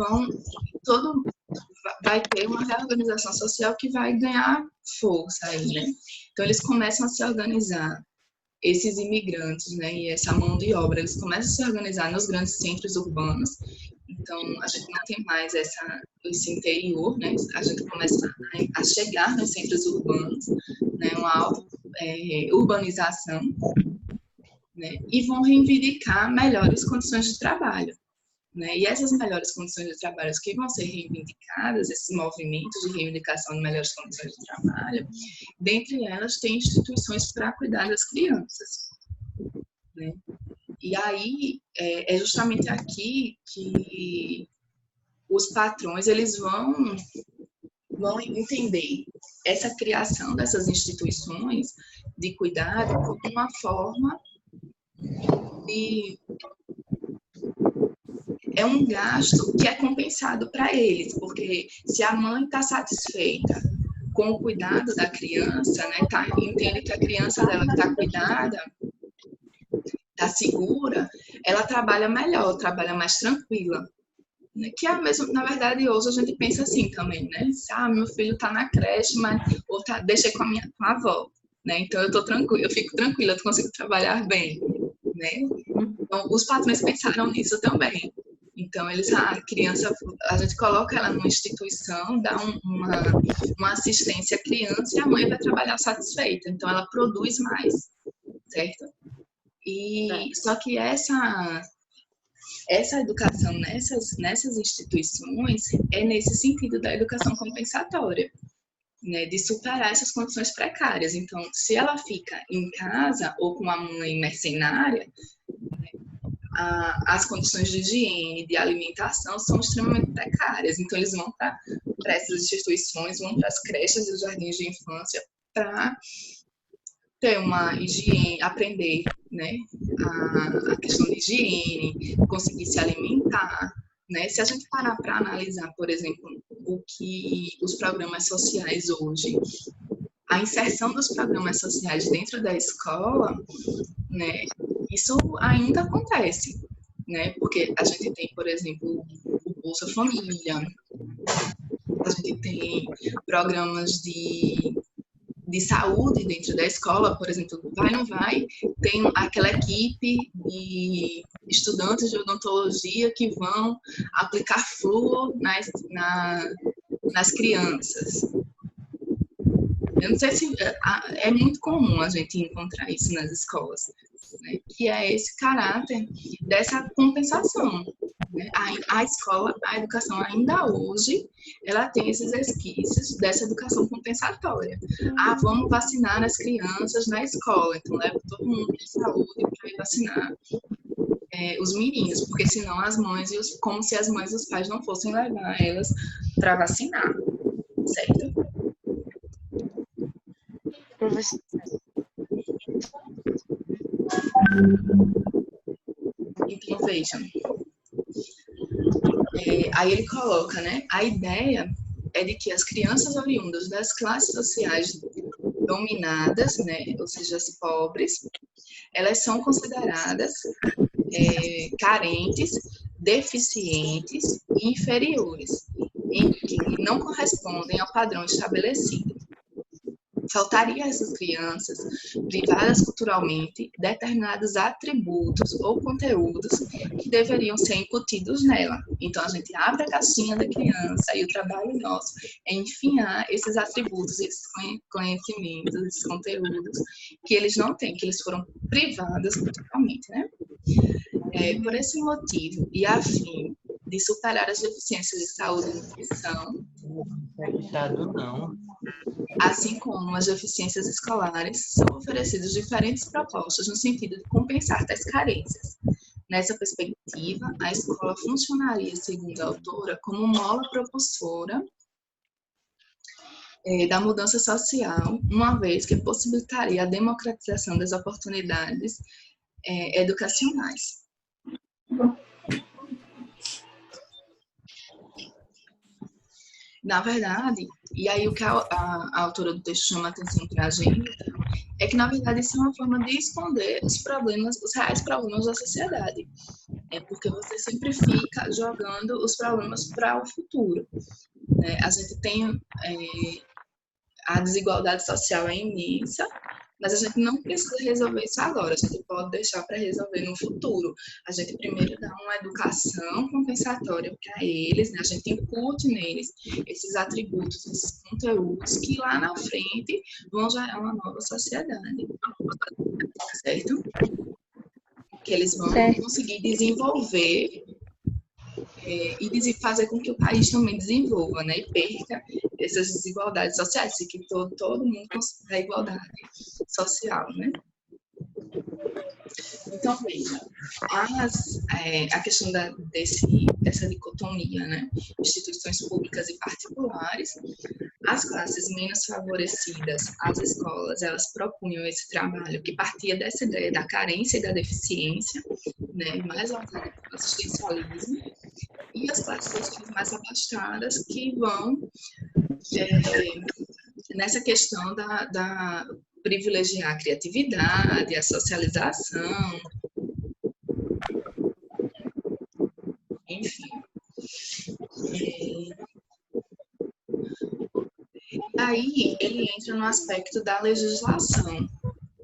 vai ter uma reorganização social que vai ganhar força aí, né? Então, eles começam a se organizar, esses imigrantes, né, e essa mão de obra, eles começam a se organizar nos grandes centros urbanos. Então, a gente não tem mais esse interior, né? A gente começa a chegar nos centros urbanos, né? Uma urbanização, né? E vão reivindicar melhores condições de trabalho. Né? E essas melhores condições de trabalho que vão ser reivindicadas, esses movimentos de reivindicação de melhores condições de trabalho, dentre elas tem instituições para cuidar das crianças. Né? E aí é justamente aqui que os patrões eles vão entender essa criação dessas instituições de cuidado como uma forma de é um gasto que é compensado para eles, porque se a mãe está satisfeita com o cuidado da criança, né, entende que a criança dela está cuidada, está segura, ela trabalha melhor, trabalha mais tranquila. Né, que é mesmo, na verdade, hoje a gente pensa assim também, né? Meu filho está na creche, mas ou deixei com a avó, né? Então eu tô tranquila, eu fico tranquila, eu consigo trabalhar bem, né? Então os patrões pensaram nisso também. Então, a criança, a gente coloca ela numa instituição, dá uma assistência à criança e a mãe vai trabalhar satisfeita. Então, ela produz mais, certo? Só que essa educação nessas instituições é nesse sentido da educação compensatória. né, de superar essas condições precárias. Então, se ela fica em casa ou com a mãe mercenária, as condições de higiene, de alimentação são extremamente precárias. Então, eles vão para essas instituições, vão para as creches e os jardins de infância para ter uma higiene, aprender, né, a questão de higiene, conseguir se alimentar, né? Se a gente parar para analisar, por exemplo, o que os programas sociais hoje, a inserção dos programas sociais dentro da escola, né, isso ainda acontece, né? Porque a gente tem, por exemplo, o Bolsa Família, a gente tem programas de saúde dentro da escola, por exemplo, vai ou não vai, tem aquela equipe de estudantes de odontologia que vão aplicar flúor nas crianças. Eu não sei se é muito comum a gente encontrar isso nas escolas, né? Que é esse caráter dessa compensação, né? A escola, a educação ainda hoje, ela tem esses resquícios dessa educação compensatória. Vamos vacinar as crianças na escola, então leva todo mundo de saúde para ir vacinar os meninos, porque senão as mães, como se as mães e os pais não fossem levar elas para vacinar, certo? Professor, então, vejam. Aí ele coloca, né? A ideia é de que as crianças oriundas das classes sociais dominadas, né, ou seja, as pobres, elas são consideradas carentes, deficientes e inferiores, em que não correspondem ao padrão estabelecido. Faltaria a essas crianças, privadas culturalmente, determinados atributos ou conteúdos que deveriam ser incutidos nela. Então, a gente abre a caixinha da criança e o trabalho nosso é enfiar esses atributos, esses conhecimentos, esses conteúdos que eles não têm, que eles foram privados culturalmente, né? Por esse motivo, e a fim de superar as deficiências de saúde e nutrição, assim como as deficiências escolares, são oferecidas diferentes propostas no sentido de compensar tais carências. Nessa perspectiva, a escola funcionaria, segundo a autora, como mola propulsora da mudança social, uma vez que possibilitaria a democratização das oportunidades educacionais. Na verdade, e aí o que a autora do texto chama a atenção para a gente, é que, na verdade, isso é uma forma de esconder os problemas, os reais problemas da sociedade. Porque você sempre fica jogando os problemas para o futuro, né? A gente tem a desigualdade social é imensa, mas a gente não precisa resolver isso agora, a gente pode deixar para resolver no futuro. A gente primeiro dá uma educação compensatória para eles, né? A gente incute neles esses atributos, esses conteúdos que lá na frente vão gerar uma nova sociedade, certo? Que eles vão conseguir desenvolver e fazer com que o país também desenvolva, né? E perca essas desigualdades sociais, e que todo mundo consiga a igualdade social, né? Então, veja, a questão dessa dicotomia, né? Instituições públicas e particulares, as classes menos favorecidas, as escolas, elas propunham esse trabalho que partia dessa ideia da carência e da deficiência, né? Mais voltada para o assistencialismo, e as classes sociais mais abastadas que vão nessa questão da privilegiar a criatividade, a socialização, enfim. Aí ele entra no aspecto da legislação,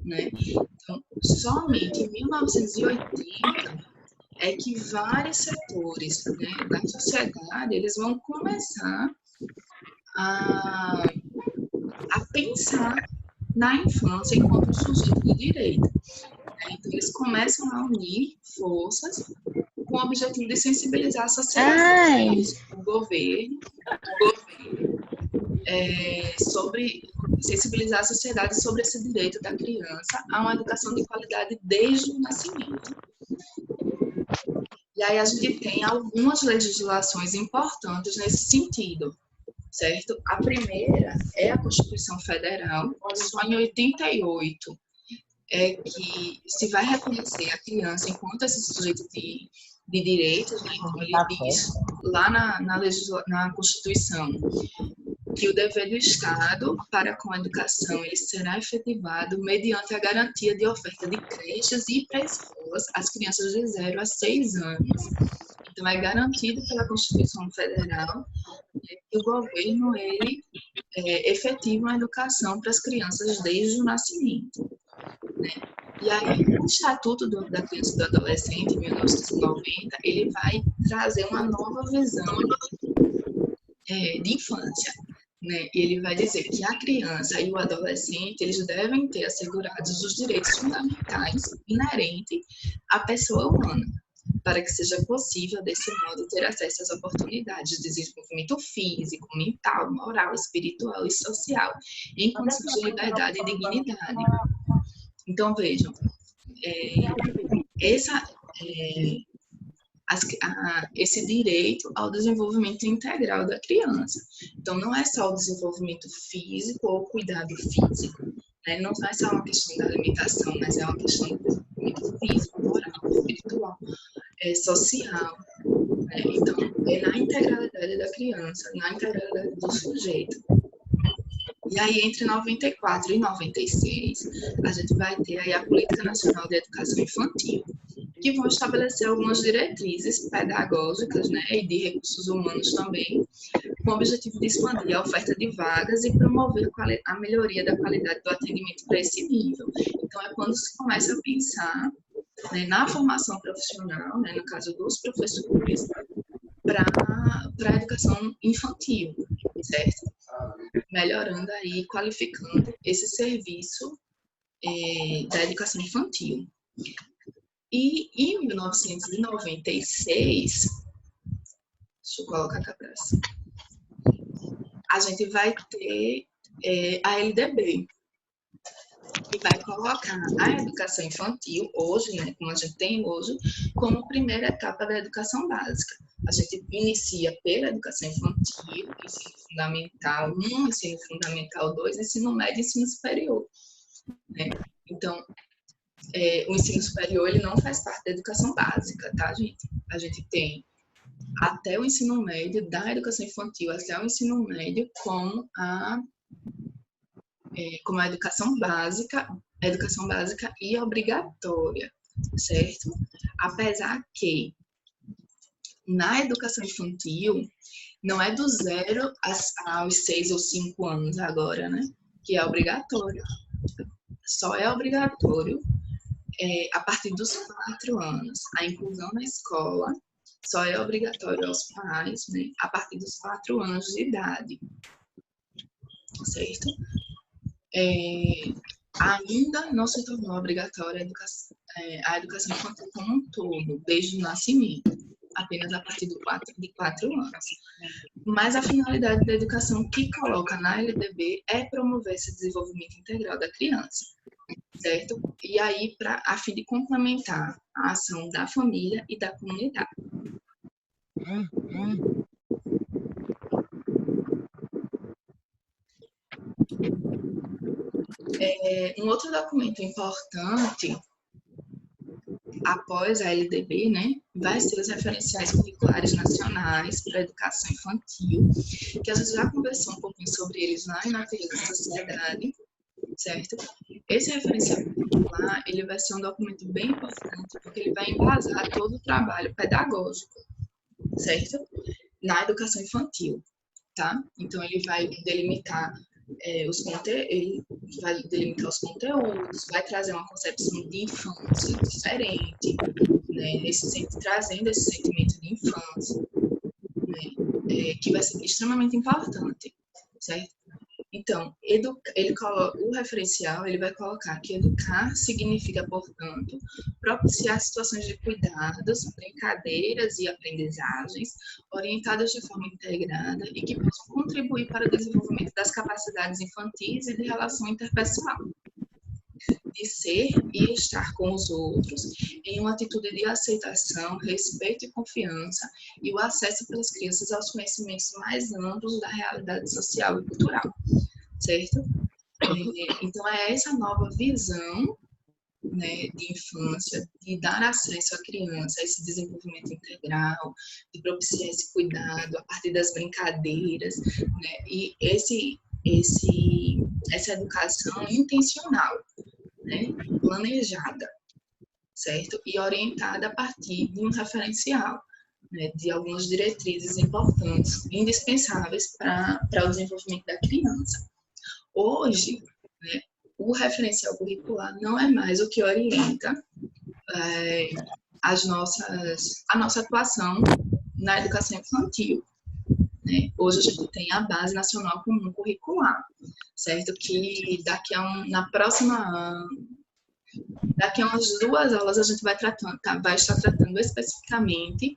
né? Então, somente em 1980 é que vários setores, né, da sociedade, eles vão começar a pensar na infância enquanto sujeito de direito. Então, eles começam a unir forças com o objetivo de sensibilizar a sociedade, o governo, sobre sensibilizar a sociedade sobre esse direito da criança a uma educação de qualidade desde o nascimento. E aí a gente tem algumas legislações importantes nesse sentido, certo? A primeira é a Constituição Federal, só em 88 é que se vai reconhecer a criança enquanto esse sujeito de direitos, né? Então ele diz lá na Constituição que o dever do Estado para com a educação ele será efetivado mediante a garantia de oferta de creches e pré-escolas às crianças de 0 a 6 anos. Então, é garantido pela Constituição Federal que o governo ele efetiva a educação para as crianças desde o nascimento, né? E aí, o Estatuto da Criança e do Adolescente, em 1990, ele vai trazer uma nova visão de infância, né? E ele vai dizer que a criança e o adolescente, eles devem ter assegurados os direitos fundamentais inerentes à pessoa humana, para que seja possível, desse modo, ter acesso às oportunidades de desenvolvimento físico, mental, moral, espiritual e social, em condições de liberdade e dignidade. Então, vejam, esse direito ao desenvolvimento integral da criança. Então, não é só o desenvolvimento físico ou cuidado físico, né? Não é só uma questão da alimentação, mas é uma questão do desenvolvimento físico, moral, espiritual, social. Né? Então, é na integralidade da criança, na integralidade do sujeito. E aí, entre 94 e 96, a gente vai ter aí a Política Nacional de Educação Infantil, que vão estabelecer algumas diretrizes pedagógicas, né, e de recursos humanos também, com o objetivo de expandir a oferta de vagas e promover a melhoria da qualidade do atendimento para esse nível. Então, é quando se começa a pensar, né, na formação profissional, né, no caso dos professores, para a educação infantil, certo? Melhorando aí, qualificando esse serviço da educação infantil. E em 1996, deixa eu colocar aqui atrás, a gente vai ter a LDB, que vai colocar a educação infantil hoje, né, como a gente tem hoje, como primeira etapa da educação básica. A gente inicia pela educação infantil, ensino fundamental 1, ensino fundamental 2, ensino médio e ensino superior, né? Então, o ensino superior ele não faz parte da educação básica, tá, gente? A gente tem até o ensino médio, da educação infantil até o ensino médio, como a educação básica e obrigatória, certo? Apesar que na educação infantil não é do 0 aos 6 ou 5 anos agora, né? Que é obrigatório. Só é obrigatório a partir dos 4 anos. A inclusão na escola só é obrigatório aos pais, né, a partir dos 4 anos de idade, certo? Ainda não se tornou obrigatória a educação infantil como um todo, desde o nascimento, apenas a partir de 4 anos. Mas a finalidade da educação que coloca na LDB é promover esse desenvolvimento integral da criança, certo? E aí, a fim de complementar a ação da família e da comunidade. Um outro documento importante, após a LDB, né, vai ser os referenciais curriculares nacionais para a educação infantil, que a gente já conversou um pouquinho sobre eles lá em Natureza e Sociedade, certo? Esse referencial curricular, ele vai ser um documento bem importante, porque ele vai embasar todo o trabalho pedagógico, certo? Na educação infantil, tá? Então, ele vai delimitar os conteúdos, vai trazer uma concepção de infância diferente, né? Trazendo esse sentimento de infância, né? Que vai ser extremamente importante, certo? Então, o referencial ele vai colocar que educar significa, portanto, propiciar situações de cuidados, brincadeiras e aprendizagens orientadas de forma integrada e que possam contribuir para o desenvolvimento das capacidades infantis e de relação interpessoal, de ser e estar com os outros em uma atitude de aceitação, respeito e confiança e o acesso pelas crianças aos conhecimentos mais amplos da realidade social e cultural, certo? Então, é essa nova visão, né, de infância, de dar acesso à criança a esse desenvolvimento integral, de propiciar esse cuidado a partir das brincadeiras, né, e essa educação intencional, né, planejada, certo? E orientada a partir de um referencial, né, de algumas diretrizes importantes, indispensáveis para o desenvolvimento da criança. Hoje, né, o referencial curricular não é mais o que orienta a nossa atuação na educação infantil, né? Hoje a gente tem a Base Nacional Comum Curricular, certo? Que daqui a umas 2 aulas a gente vai estar tratando especificamente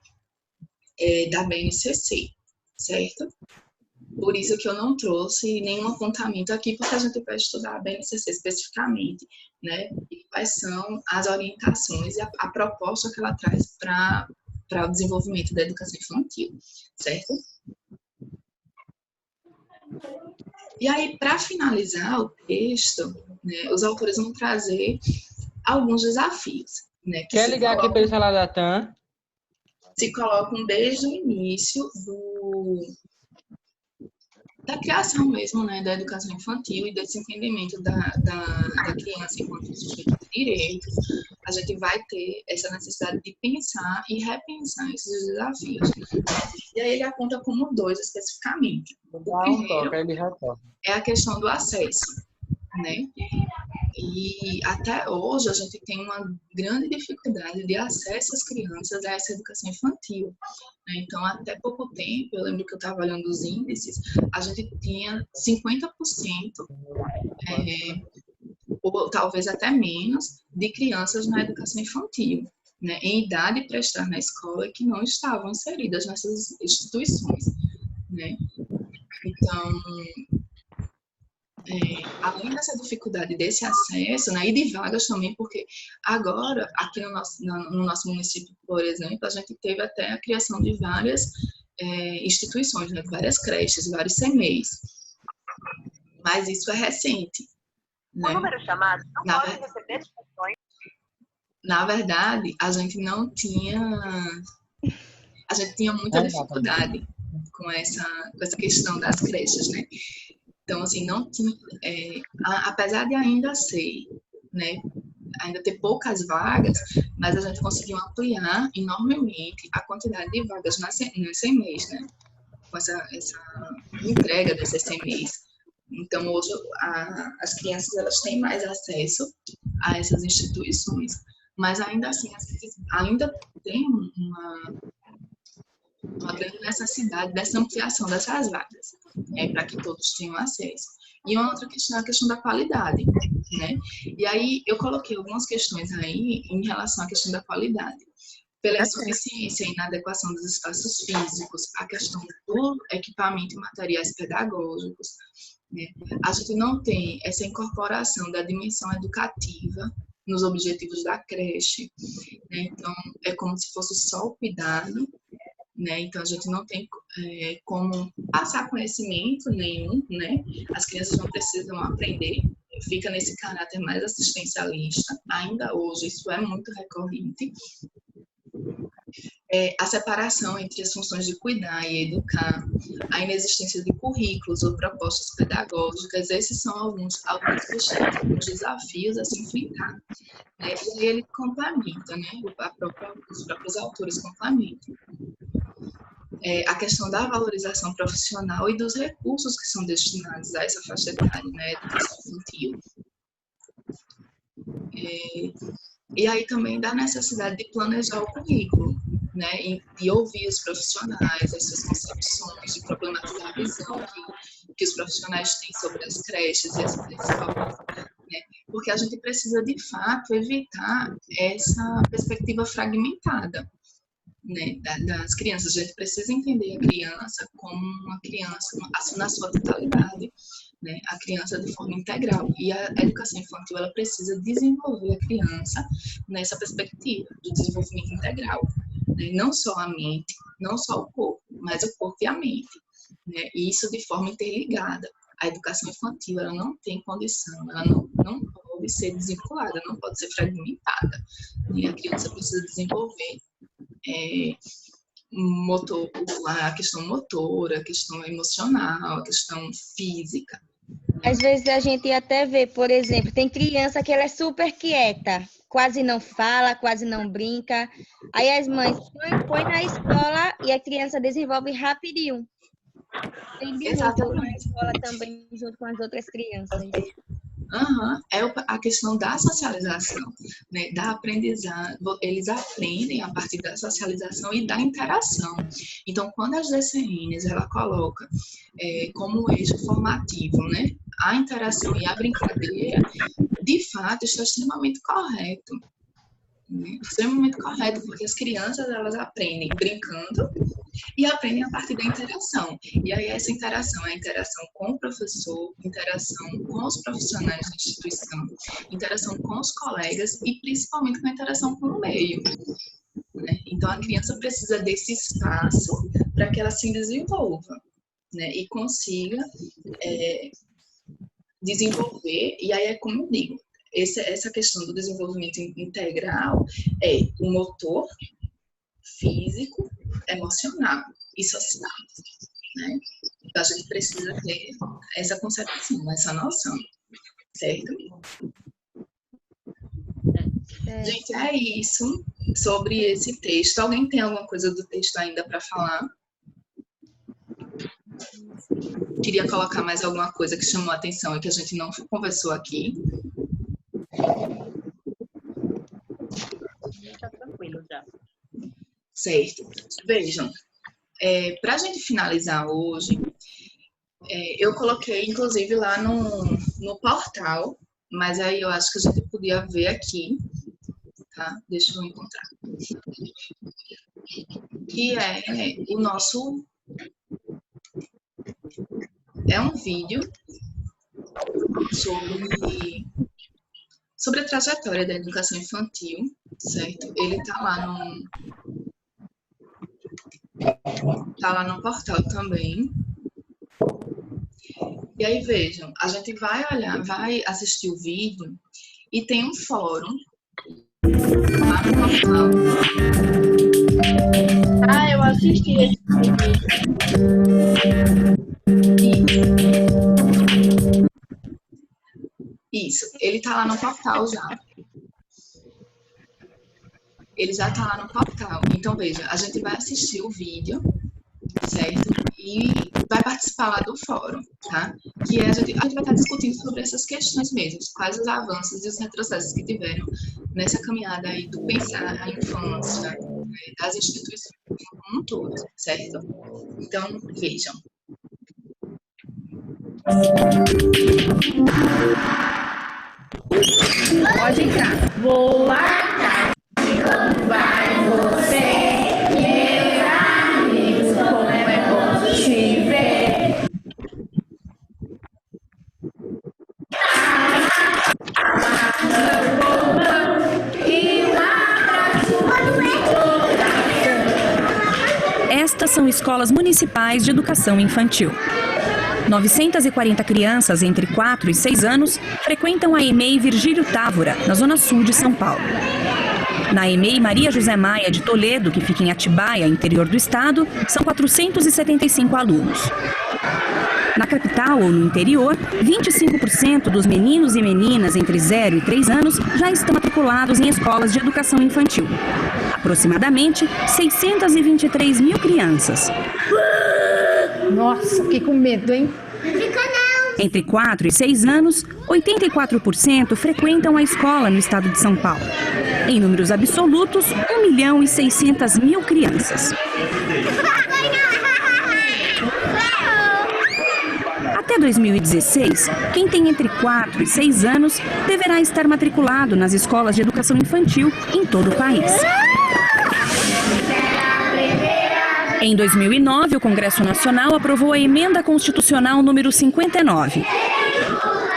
da BNCC, certo? Por isso que eu não trouxe nenhum apontamento aqui, porque a gente vai estudar a BNCC especificamente, né? E quais são as orientações e a proposta que ela traz para o desenvolvimento da educação infantil, certo? E aí, para finalizar o texto, né, os autores vão trazer alguns desafios, né? Que Quer ligar aqui para ele falar da TAM? Se colocam desde o início da criação mesmo, né, da educação infantil e desse entendimento da criança enquanto sujeito de direitos. A gente vai ter essa necessidade de pensar e repensar esses desafios. E aí ele aponta como 2 especificamente. O primeiro é a questão do acesso, né? E até hoje a gente tem uma grande dificuldade de acesso às crianças a essa educação infantil. Então, até pouco tempo, eu lembro que eu estava olhando os índices, a gente tinha 50%, ou talvez até menos, de crianças na educação infantil, né, em idade para estar na escola, que não estavam inseridas nessas instituições, né? Então, além dessa dificuldade desse acesso, né, e de vagas também, porque agora, aqui no nosso município, por exemplo, a gente teve até a criação de várias instituições, né, várias creches, vários CMEs, mas isso é recente. Né? O número chamado não pode receber discussões. Na verdade, a gente tinha muita dificuldade com essa questão das creches, né? Então, assim, não tinha, apesar de ainda ser, né, ainda ter poucas vagas, mas a gente conseguiu ampliar enormemente a quantidade de vagas nas CMEs, né, com essa entrega desses CMEs. Então, hoje, as crianças elas têm mais acesso a essas instituições, mas ainda assim, ainda tem uma grande necessidade dessa ampliação dessas vagas, para que todos tenham acesso. E uma outra questão é a questão da qualidade, né? E aí eu coloquei algumas questões aí em relação à questão da qualidade. Pela insuficiência e inadequação dos espaços físicos, a questão do equipamento e materiais pedagógicos, né? A gente não tem essa incorporação da dimensão educativa nos objetivos da creche, né? Então, é como se fosse só o cuidado, né? Então, a gente não tem como passar conhecimento nenhum, né? As crianças não precisam aprender, fica nesse caráter mais assistencialista. Ainda hoje, isso é muito recorrente. A separação entre as funções de cuidar e educar, a inexistência de currículos ou propostas pedagógicas, esses são alguns dos desafios a se enfrentar. Né? E aí ele complementa, né? Os próprios autores complementam. A questão da valorização profissional e dos recursos que são destinados a essa faixa etária, né, educação infantil. E aí também da necessidade de planejar o currículo, né, de ouvir os profissionais, as suas concepções, de problematizar a visão que os profissionais têm sobre as creches e as escolas, né? Porque a gente precisa, de fato, evitar essa perspectiva fragmentada, né, das crianças. A gente precisa entender a criança como uma criança na sua totalidade, né, a criança de forma integral. E a educação infantil, ela precisa desenvolver a criança nessa perspectiva do desenvolvimento integral, né, não só a mente, não só o corpo, mas o corpo e a mente, né, e isso de forma interligada. A educação infantil, ela não tem condição, ela não pode ser desvinculada, não pode ser fragmentada, né? A criança precisa desenvolver a questão motora, a questão emocional, a questão física. Às vezes a gente até vê, por exemplo, tem criança que ela é super quieta, quase não fala, quase não brinca. Aí as mães põem na escola e a criança desenvolve rapidinho. Tem vínculo na escola também, junto com as outras crianças. É a questão da socialização, né, da aprendizagem. Eles aprendem a partir da socialização e da interação. Então, quando as DCNs, ela coloca como eixo formativo, né, a interação e a brincadeira, de fato, está extremamente correto. Extremamente correto, porque as crianças, elas aprendem brincando e aprendem a partir da interação. E aí essa interação é a interação com o professor, interação com os profissionais da instituição, interação com os colegas e principalmente com a interação com o meio, né? Então a criança precisa desse espaço para que ela se desenvolva, né, e consiga desenvolver. E aí é como eu digo, essa questão do desenvolvimento integral é o motor, físico, emocional e social, né? Então, a gente precisa ter essa concepção, essa noção, certo? Gente, é isso sobre esse texto. Alguém tem alguma coisa do texto ainda para falar? Queria colocar mais alguma coisa que chamou a atenção e que a gente não conversou aqui? Está tranquilo já. Certo. Vejam, para a gente finalizar hoje, eu coloquei, inclusive, lá no portal, mas aí eu acho que a gente podia ver aqui, tá? Deixa eu encontrar. Que é o nosso... É um vídeo sobre a trajetória da educação infantil, certo? Ele está lá no portal também. E aí, vejam, a gente vai assistir o vídeo e tem um fórum lá no portal. Ah, eu assisti esse vídeo. Isso, ele tá lá no portal já. Ele já tá lá no portal. Então, veja, a gente vai assistir o vídeo, certo? E vai participar lá do fórum, tá? Que a gente vai estar discutindo sobre essas questões mesmo, quais os avanços e os retrocessos que tiveram nessa caminhada aí do pensar a infância, né, das instituições como um todo, certo? Então, vejam. Pode entrar. Boa tarde, como vai você? Meus amigos, como é bom te ver. Estas são escolas municipais de educação infantil. 940 crianças entre 4 e 6 anos frequentam a EMEI Virgílio Távora, na zona sul de São Paulo. Na EMEI Maria José Maia de Toledo, que fica em Atibaia, interior do estado, são 475 alunos. Na capital ou no interior, 25% dos meninos e meninas entre 0 e 3 anos já estão matriculados em escolas de educação infantil. Aproximadamente 623 mil crianças. Nossa, fiquei com medo, hein? Entre 4 e 6 anos, 84% frequentam a escola no estado de São Paulo. Em números absolutos, 1.600.000 crianças. Até Até 2016, quem tem entre 4 e 6 anos deverá estar matriculado nas escolas de educação infantil em todo o país. Em 2009, o Congresso Nacional aprovou a Emenda Constitucional número 59.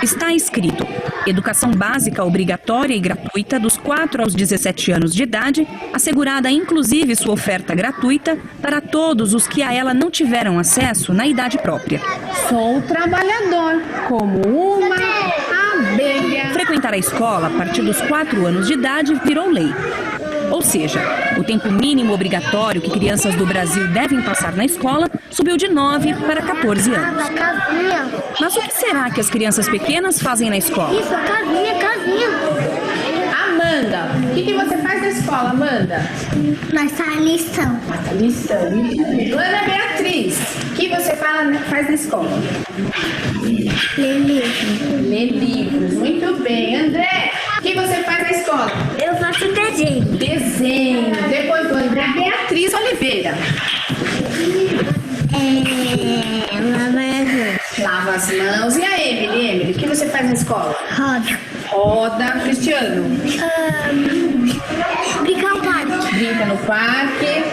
Está escrito: educação básica obrigatória e gratuita dos 4 aos 17 anos de idade, assegurada inclusive sua oferta gratuita para todos os que a ela não tiveram acesso na idade própria. Sou trabalhador, como uma abelha. Frequentar a escola a partir dos 4 anos de idade virou lei. Ou seja, o tempo mínimo obrigatório que crianças do Brasil devem passar na escola subiu de 9 para 14 anos. Mas o que será que as crianças pequenas fazem na escola? Isso, casinha. Amanda, o que você faz na escola, Amanda? Nós faz lição. Ana Beatriz, o que você faz na escola? Ler livro. Ler livros, muito bem. André, o que você faz na escola? Eu faço desenho. Depois do André, Beatriz Oliveira. Lava as mãos. E a Emily, o que você faz na escola? Roda. Cristiano? Brincar no parque. Brinca no parque.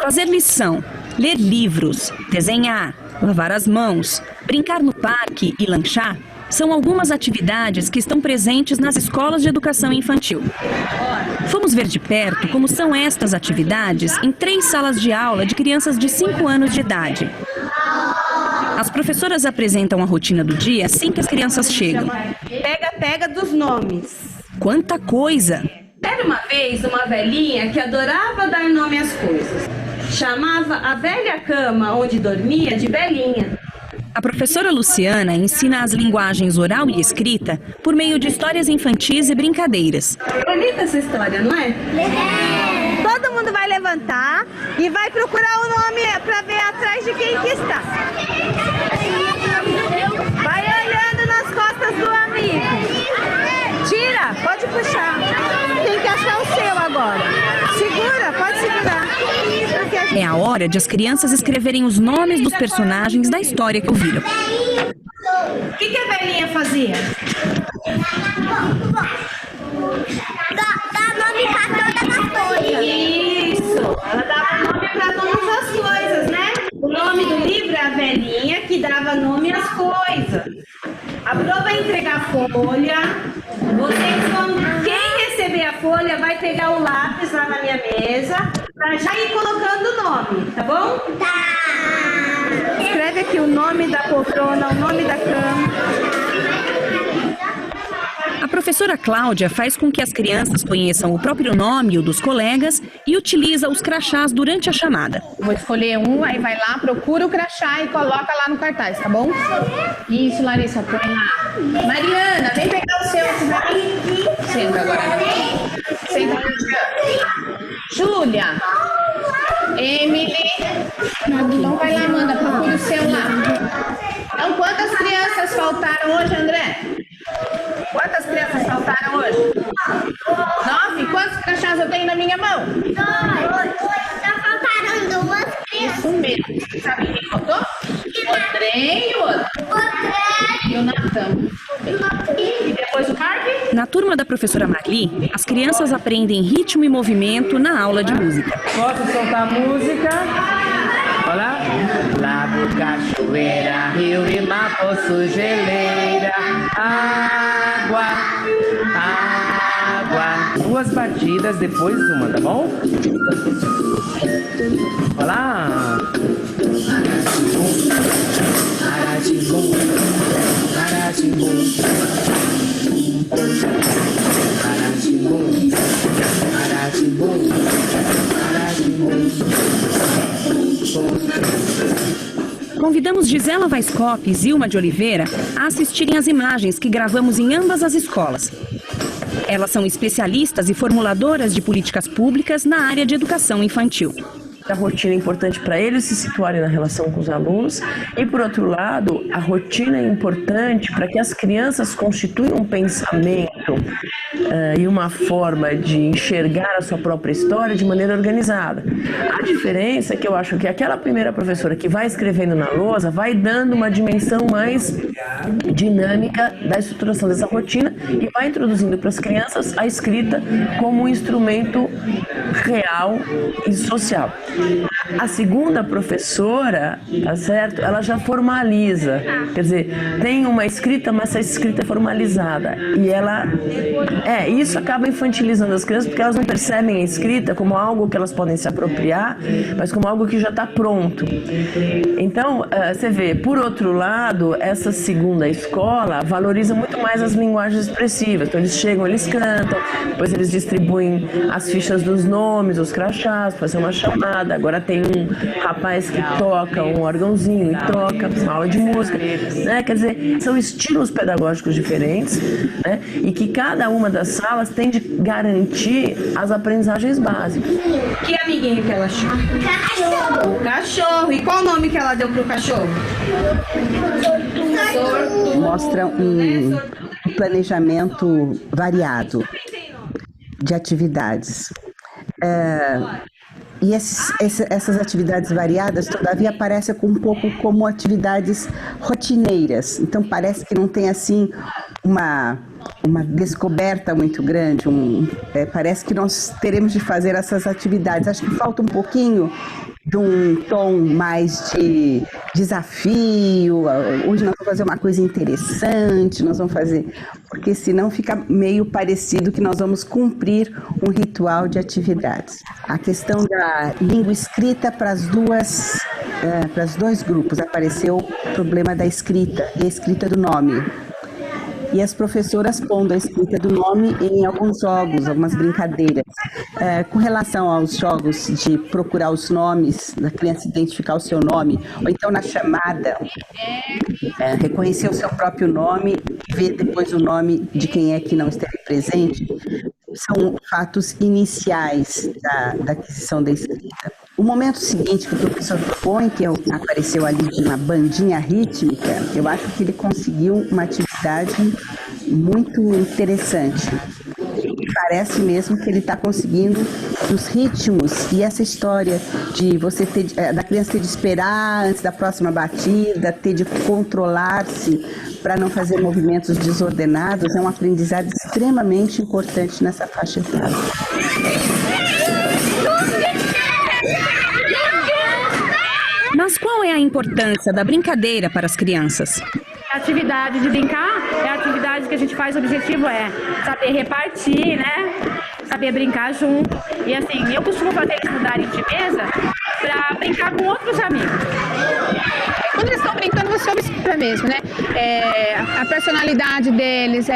Fazer lição, ler livros, desenhar, lavar as mãos, brincar no parque e lanchar são algumas atividades que estão presentes nas escolas de educação infantil. Fomos ver de perto como são estas atividades em 3 salas de aula de crianças de 5 anos de idade. As professoras apresentam a rotina do dia assim que as crianças chegam. Pega dos nomes. Quanta coisa! Era uma vez uma velhinha que adorava dar nome às coisas. Chamava a velha cama onde dormia de velhinha. A professora Luciana ensina as linguagens oral e escrita por meio de histórias infantis e brincadeiras. Bonita essa história, não é? Todo mundo vai levantar e vai procurar o nome para ver atrás de quem que está. Vai olhando nas costas do amigo. Tira, pode puxar. Tem que achar o seu agora. Segura, pode segurar. É a hora de as crianças escreverem os nomes dos personagens da história que ouviram. O que a velhinha fazia? Dá nome para todas as coisas. Isso, ela dava nome para todas as coisas, né? O nome do livro é a velhinha que dava nome às coisas. A Pro vai entregar a folha. Vocês vão... Quem receber a folha vai pegar o lápis lá na minha mesa para já ir colocando o nome, tá bom? Tá. Escreve aqui o nome da poltrona, o nome da cama. A professora Cláudia faz com que as crianças conheçam o próprio nome e o dos colegas e utiliza os crachás durante a chamada. Vou escolher um, aí vai lá, procura o crachá e coloca lá no cartaz, tá bom? Isso, Larissa, põe lá. Mariana, vem pegar o seu aqui pra mim. Senta agora. Senta aqui. Júlia. Emily. Então vai lá, Amanda, procura o seu lá. Então, quantas crianças faltaram hoje, André? Quantas crianças faltaram hoje? 9? Quantos crachás eu tenho na minha mão? 2. Só faltaram 2 crianças. Isso mesmo. Sabe quem faltou? O André e o outro. E o Natan. E depois o parque? Na turma da professora Marli, as crianças aprendem ritmo e movimento na aula de música. Posso soltar a música? Olá. Lago, cachoeira, rio e mar, poço, geleira, água. 2 batidas, depois uma, tá bom? Olá. Aratimbum, aratimbum, aratimbum, aratimbum, aratimbum. Convidamos Gisela Weisskopf e Zilma de Oliveira a assistirem às imagens que gravamos em ambas as escolas. Elas são especialistas e formuladoras de políticas públicas na área de educação infantil. A rotina é importante para eles se situarem na relação com os alunos e, por outro lado, a rotina é importante para que as crianças constituam um pensamento e uma forma de enxergar a sua própria história de maneira organizada. A diferença é que eu acho que aquela primeira professora que vai escrevendo na lousa vai dando uma dimensão mais dinâmica da estruturação dessa rotina e vai introduzindo para as crianças a escrita como um instrumento real e social. A segunda professora, tá certo? Ela já formaliza, quer dizer, tem uma escrita, mas essa escrita é formalizada. E ela, isso acaba infantilizando as crianças, porque elas não percebem a escrita como algo que elas podem se apropriar, mas como algo que já está pronto. Então, você vê, por outro lado, essa segunda escola valoriza muito mais as linguagens expressivas. Então, eles chegam, eles cantam, depois eles distribuem as fichas dos nomes, os crachás, fazer uma chamada. Agora tem um rapaz que toca um órgãozinho e toca uma aula de música, né? Quer dizer, são estilos pedagógicos diferentes, né? E que cada uma das salas tem de garantir as aprendizagens básicas. Que amiguinho que ela chama? Cachorro. O cachorro. E qual o nome que ela deu pro cachorro? Mostra um planejamento variado de atividades. E essas atividades variadas, todavia, aparecem um pouco como atividades rotineiras. Então, parece que não tem, assim, uma descoberta muito grande. Parece que nós teremos de fazer essas atividades. Acho que falta um pouquinho de um tom mais de desafio. Hoje nós vamos fazer uma coisa interessante, nós vamos fazer... Porque senão fica meio parecido que nós vamos cumprir um ritual de atividades. A questão da língua escrita para os dois grupos. Apareceu o problema da escrita e a escrita do nome. E as professoras pondo a escrita do nome em alguns jogos, algumas brincadeiras. Com relação aos jogos de procurar os nomes, da criança identificar o seu nome, ou então na chamada, reconhecer o seu próprio nome e ver depois o nome de quem é que não esteve presente, são fatos iniciais da aquisição da escrita. O momento seguinte que o professor põe, que apareceu ali de uma bandinha rítmica, eu acho que ele conseguiu uma atividade muito interessante. Parece mesmo que ele está conseguindo os ritmos e essa história de você da criança ter de esperar antes da próxima batida, ter de controlar-se para não fazer movimentos desordenados, é um aprendizado extremamente importante nessa faixa etária. Mas qual é a importância da brincadeira para as crianças? A atividade de brincar é a atividade que a gente faz, o objetivo é saber repartir, né? Saber brincar junto. E assim, eu costumo fazer eles mudarem de mesa para brincar com outros amigos. Quando eles estão brincando, você observa mesmo, né? A personalidade deles,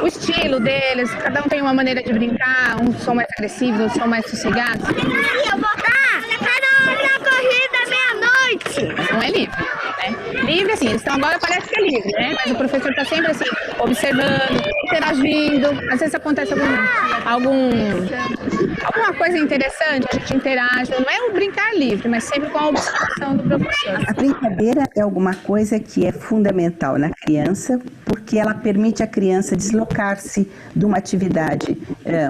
o estilo deles, cada um tem uma maneira de brincar, uns são mais agressivos, outros são mais sossegados. Eu vou na corrida meia-noite. Não é livre, né? Livre, assim, então agora parece que é livre, né? Mas o professor está sempre assim, observando, interagindo. Às vezes acontece alguma coisa interessante, a gente interage. Não é um brincar livre, mas sempre com a observação do professor. A brincadeira é alguma coisa que é fundamental na criança, porque ela permite à criança deslocar-se de uma atividade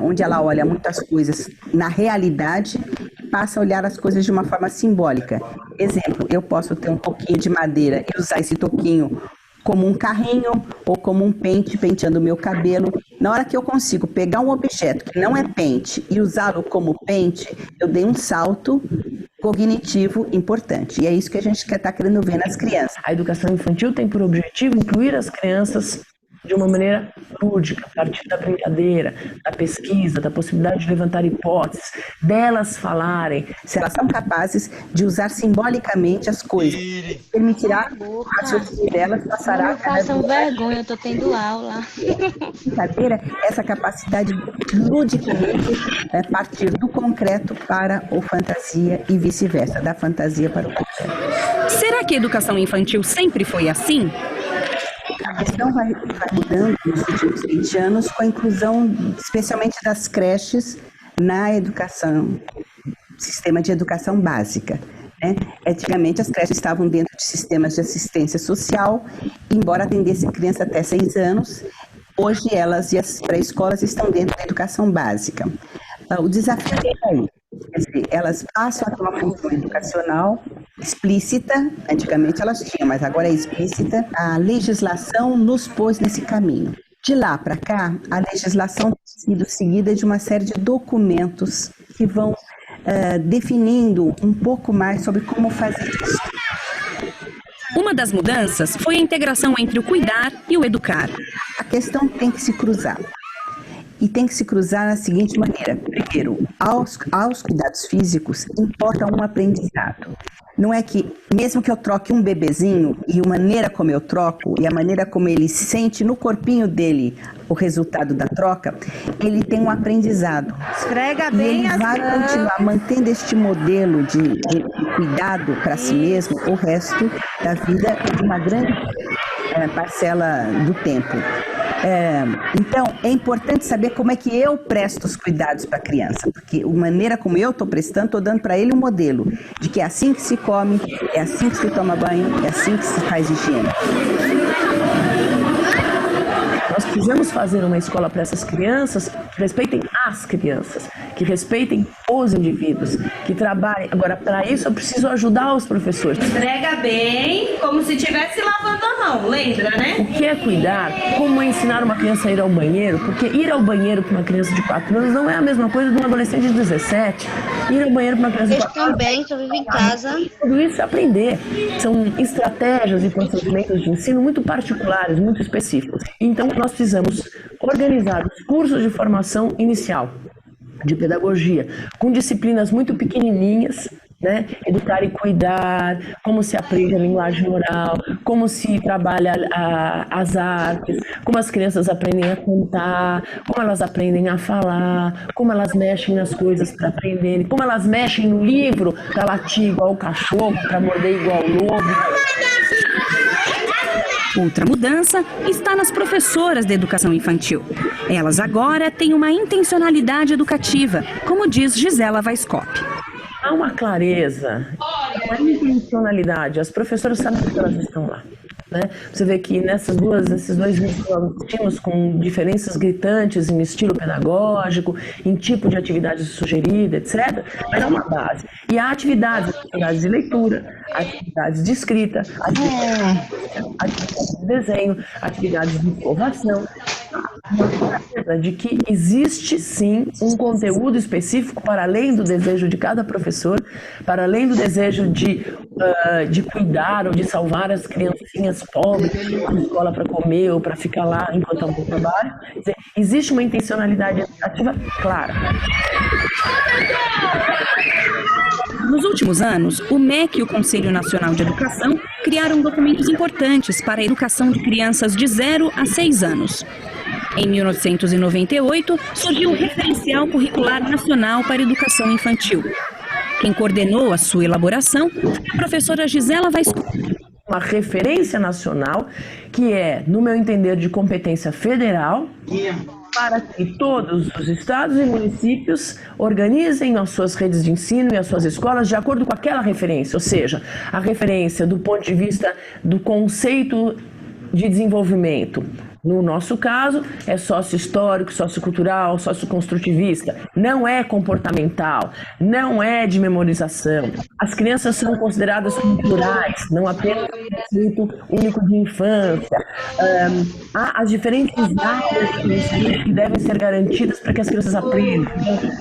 onde ela olha muitas coisas na realidade e passa a olhar as coisas de uma forma simbólica. Exemplo, eu posso ter um toquinho de madeira e usar esse toquinho como um carrinho ou como um pente, penteando o meu cabelo. Na hora que eu consigo pegar um objeto que não é pente e usá-lo como pente, eu dei um salto cognitivo importante. E é isso que a gente está querendo ver nas crianças. A educação infantil tem por objetivo incluir as crianças de uma maneira lúdica, a partir da brincadeira, da pesquisa, da possibilidade de levantar hipóteses, delas falarem. Se elas são capazes de usar simbolicamente as coisas, permitirá o raciocínio delas passará... Não façam vergonha, eu tô tendo aula. Brincadeira, essa capacidade ludicamente partir do concreto para o fantasia e vice-versa, da fantasia para o concreto. Será que a educação infantil sempre foi assim? A questão vai mudando nos últimos 20 anos com a inclusão, especialmente das creches, na educação, sistema de educação básica. Né? Antigamente, as creches estavam dentro de sistemas de assistência social, embora atendessem criança até 6 anos, Hoje elas e as pré-escolas estão dentro da educação básica. O desafio é aí. Quer dizer, elas passam a ter uma função educacional explícita, antigamente elas tinham, mas agora é explícita. A legislação nos pôs nesse caminho. De lá para cá, a legislação tem sido seguida de uma série de documentos que vão definindo um pouco mais sobre como fazer isso. Uma das mudanças foi a integração entre o cuidar e o educar. A questão tem que se cruzar. E tem que se cruzar da seguinte maneira. Primeiro, aos cuidados físicos importa um aprendizado. Não é que, mesmo que eu troque um bebezinho, e a maneira como eu troco, e a maneira como ele sente no corpinho dele o resultado da troca, ele tem um aprendizado. Esfrega e bem ele vai continuar mantendo este modelo de cuidado para si mesmo o resto da vida de uma grande parcela do tempo. Então, é importante saber como é que eu presto os cuidados para a criança, porque a maneira como eu estou prestando, estou dando para ele um modelo de que é assim que se come, é assim que se toma banho, é assim que se faz higiene. Nós precisamos fazer uma escola para essas crianças que respeitem as crianças, que respeitem os indivíduos, que trabalhem. Agora, para isso, eu preciso ajudar os professores. Esfrega bem, como se estivesse lavando a mão, lembra, né? O que é cuidar? Como é ensinar uma criança a ir ao banheiro? Porque ir ao banheiro para uma criança de 4 anos não é a mesma coisa de um adolescente de 17. Ir ao banheiro para uma criança de 4 anos... também, eu vivo em casa. Tudo isso é aprender. São estratégias e procedimentos de ensino muito particulares, muito específicos. Então, nós precisamos organizar os cursos de formação inicial, de pedagogia, com disciplinas muito pequenininhas, né? Educar e cuidar, como se aprende a linguagem oral, como se trabalha as artes, como as crianças aprendem a contar, como elas aprendem a falar, como elas mexem nas coisas para aprenderem, como elas mexem no livro para latir igual o cachorro, para morder igual o lobo. Outra mudança está nas professoras da educação infantil. Elas agora têm uma intencionalidade educativa, como diz Gisela Weisskopf. Há uma clareza, uma intencionalidade. As professoras sabem que elas estão lá. Né? Você vê que nesses dois vídeos nós tínhamos com diferenças gritantes em estilo pedagógico, em tipo de atividade sugerida, etc. Mas é uma base. E há atividades de leitura, atividades de escrita, atividades de desenho, atividades de informação. Uma clareza de que existe sim um conteúdo específico para além do desejo de cada professor, para além do desejo de cuidar ou de salvar as criancinhas pobres na escola para comer ou para ficar lá enquanto alguém trabalha. Quer dizer, existe uma intencionalidade educativa clara. Nos últimos anos, o MEC e o Conselho Nacional de Educação criaram documentos importantes para a educação de crianças de 0 a 6 anos. Em 1998, surgiu o Referencial Curricular Nacional para a Educação Infantil. Quem coordenou a sua elaboração foi a professora Gisela Weisskopf. Uma referência nacional que é, no meu entender, de competência federal, para que todos os estados e municípios organizem as suas redes de ensino e as suas escolas de acordo com aquela referência, ou seja, a referência do ponto de vista do conceito de desenvolvimento. No nosso caso, é sócio-histórico, sociocultural, socioconstrutivista. Não é comportamental, não é de memorização. As crianças são consideradas como plurais, não apenas um conceito único de infância. Há as diferentes áreas que devem ser garantidas para que as crianças aprendam.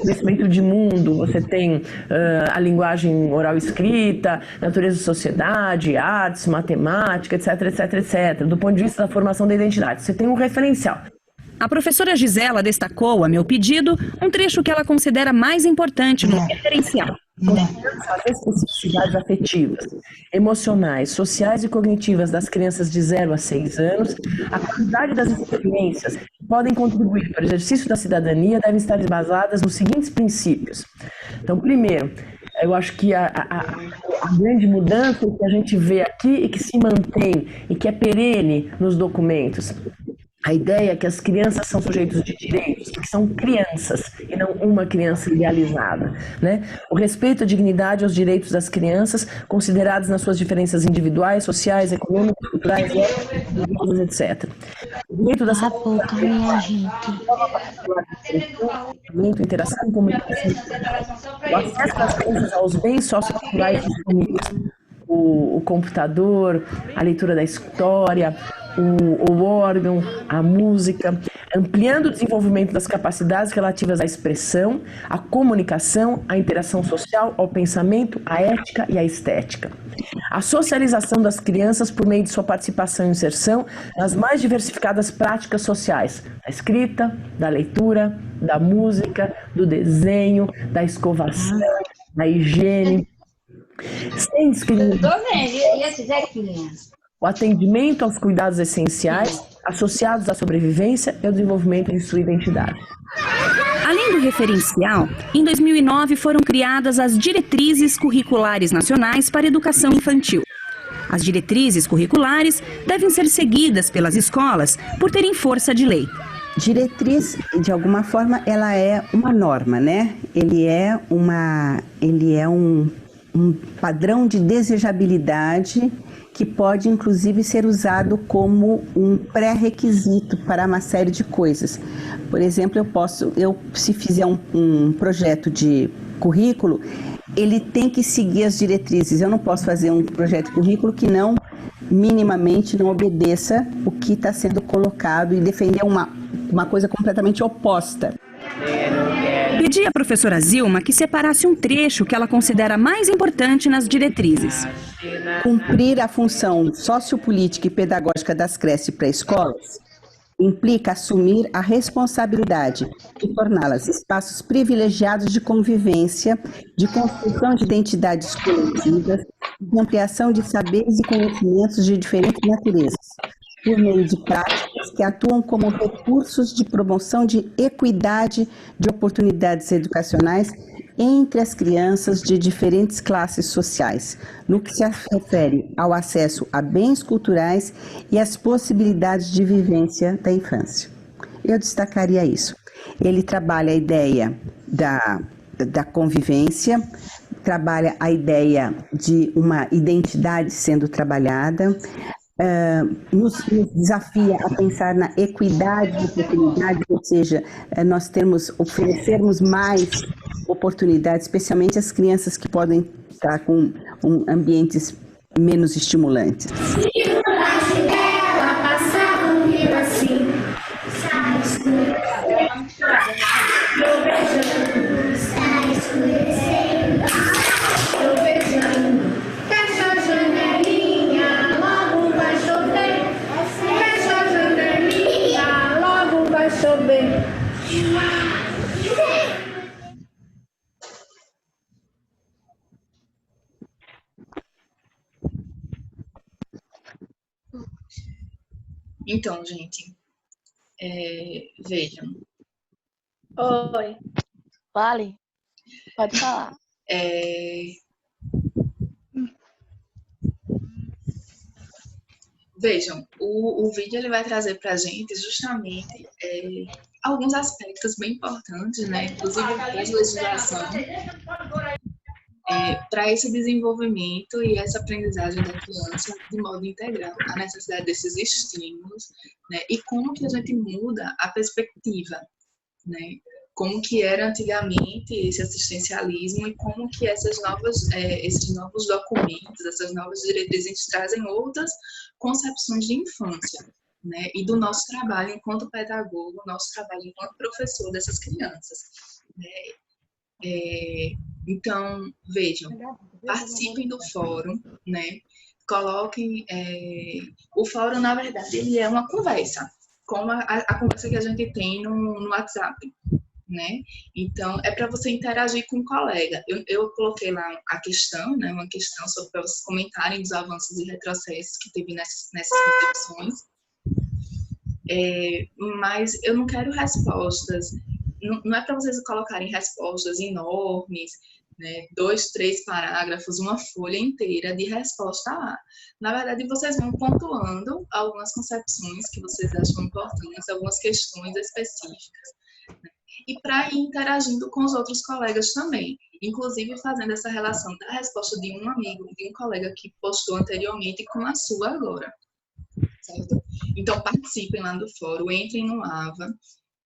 Conhecimento de mundo, você tem a linguagem oral escrita, natureza da sociedade, artes, matemática, etc, etc, etc. Do ponto de vista da formação da identidade. Você tem um referencial. A professora Gisela destacou, a meu pedido, um trecho que ela considera mais importante no referencial. As especificidades afetivas, emocionais, sociais e cognitivas das crianças de 0 a 6 anos, a qualidade das experiências que podem contribuir para o exercício da cidadania devem estar embasadas nos seguintes princípios. Então, primeiro, eu acho que a grande mudança que a gente vê aqui e que se mantém e que é perene nos documentos A ideia é que as crianças são sujeitos de direitos, que são crianças e não uma criança idealizada, né? O respeito à dignidade e aos direitos das crianças, considerados nas suas diferenças individuais, sociais, econômicas, culturais, étnicas, etc. O direito da saúde, interação e comunicação, o acesso das crianças aos bens socioculturais disponíveis, o computador, a leitura da história, o órgão, a música, ampliando o desenvolvimento das capacidades relativas à expressão, à comunicação, à interação social, ao pensamento, à ética e à estética. A socialização das crianças por meio de sua participação e inserção nas mais diversificadas práticas sociais, da escrita, da leitura, da música, do desenho, da escovação, da higiene. Sem discriminação. E esse Zequinha? O atendimento aos cuidados essenciais associados à sobrevivência e ao desenvolvimento de sua identidade. Além do referencial, em 2009 foram criadas as Diretrizes Curriculares Nacionais para a Educação Infantil. As diretrizes curriculares devem ser seguidas pelas escolas por terem força de lei. Diretriz, de alguma forma, ela é uma norma, né? Ele é um padrão de desejabilidade que pode, inclusive, ser usado como um pré-requisito para uma série de coisas. Por exemplo, se fizer um projeto de currículo, ele tem que seguir as diretrizes. Eu não posso fazer um projeto de currículo que minimamente não obedeça o que está sendo colocado e defender uma coisa completamente oposta. Pedi à professora Zilma que separasse um trecho que ela considera mais importante nas diretrizes. Cumprir a função sociopolítica e pedagógica das creches e pré-escolas implica assumir a responsabilidade de torná-las espaços privilegiados de convivência, de construção de identidades coletivas, de ampliação de saberes e conhecimentos de diferentes naturezas, por meio de práticas que atuam como recursos de promoção de equidade de oportunidades educacionais entre as crianças de diferentes classes sociais, no que se refere ao acesso a bens culturais e às possibilidades de vivência da infância. Eu destacaria isso. Ele trabalha a ideia da convivência, trabalha a ideia de uma identidade sendo trabalhada, nos desafia a pensar na equidade de oportunidades, ou seja, nós oferecermos mais oportunidades, especialmente às crianças que podem estar com ambientes menos estimulantes. Então, gente, vejam. Oi. Vale? Pode falar. Vejam, o vídeo ele vai trazer para a gente justamente alguns aspectos bem importantes, né? Inclusive de legislação, para esse desenvolvimento e essa aprendizagem da criança de modo integral, a necessidade desses estímulos, né? E como que a gente muda a perspectiva, né? Como que era antigamente esse assistencialismo e como que esses novos documentos, essas novas diretrizes trazem outras concepções de infância, né? E do nosso trabalho enquanto pedagogo, nosso trabalho enquanto professor dessas crianças, né? Então, vejam, participem do fórum, né? Coloquem... o fórum, na verdade, ele é uma conversa, como a conversa que a gente tem no WhatsApp, né? Então, é para você interagir com um colega. Eu coloquei lá a questão, né? Uma questão para vocês comentarem os avanços e retrocessos que teve nessas concepções. Mas eu não quero respostas, não é para vocês colocarem respostas enormes, né, 2, 3 parágrafos, uma folha inteira de resposta lá. Na verdade, vocês vão pontuando algumas concepções que vocês acham importantes, algumas questões específicas, né, e para ir interagindo com os outros colegas também, inclusive fazendo essa relação da resposta de um amigo, de um colega que postou anteriormente com a sua agora, certo? Então, participem lá do fórum, entrem no AVA,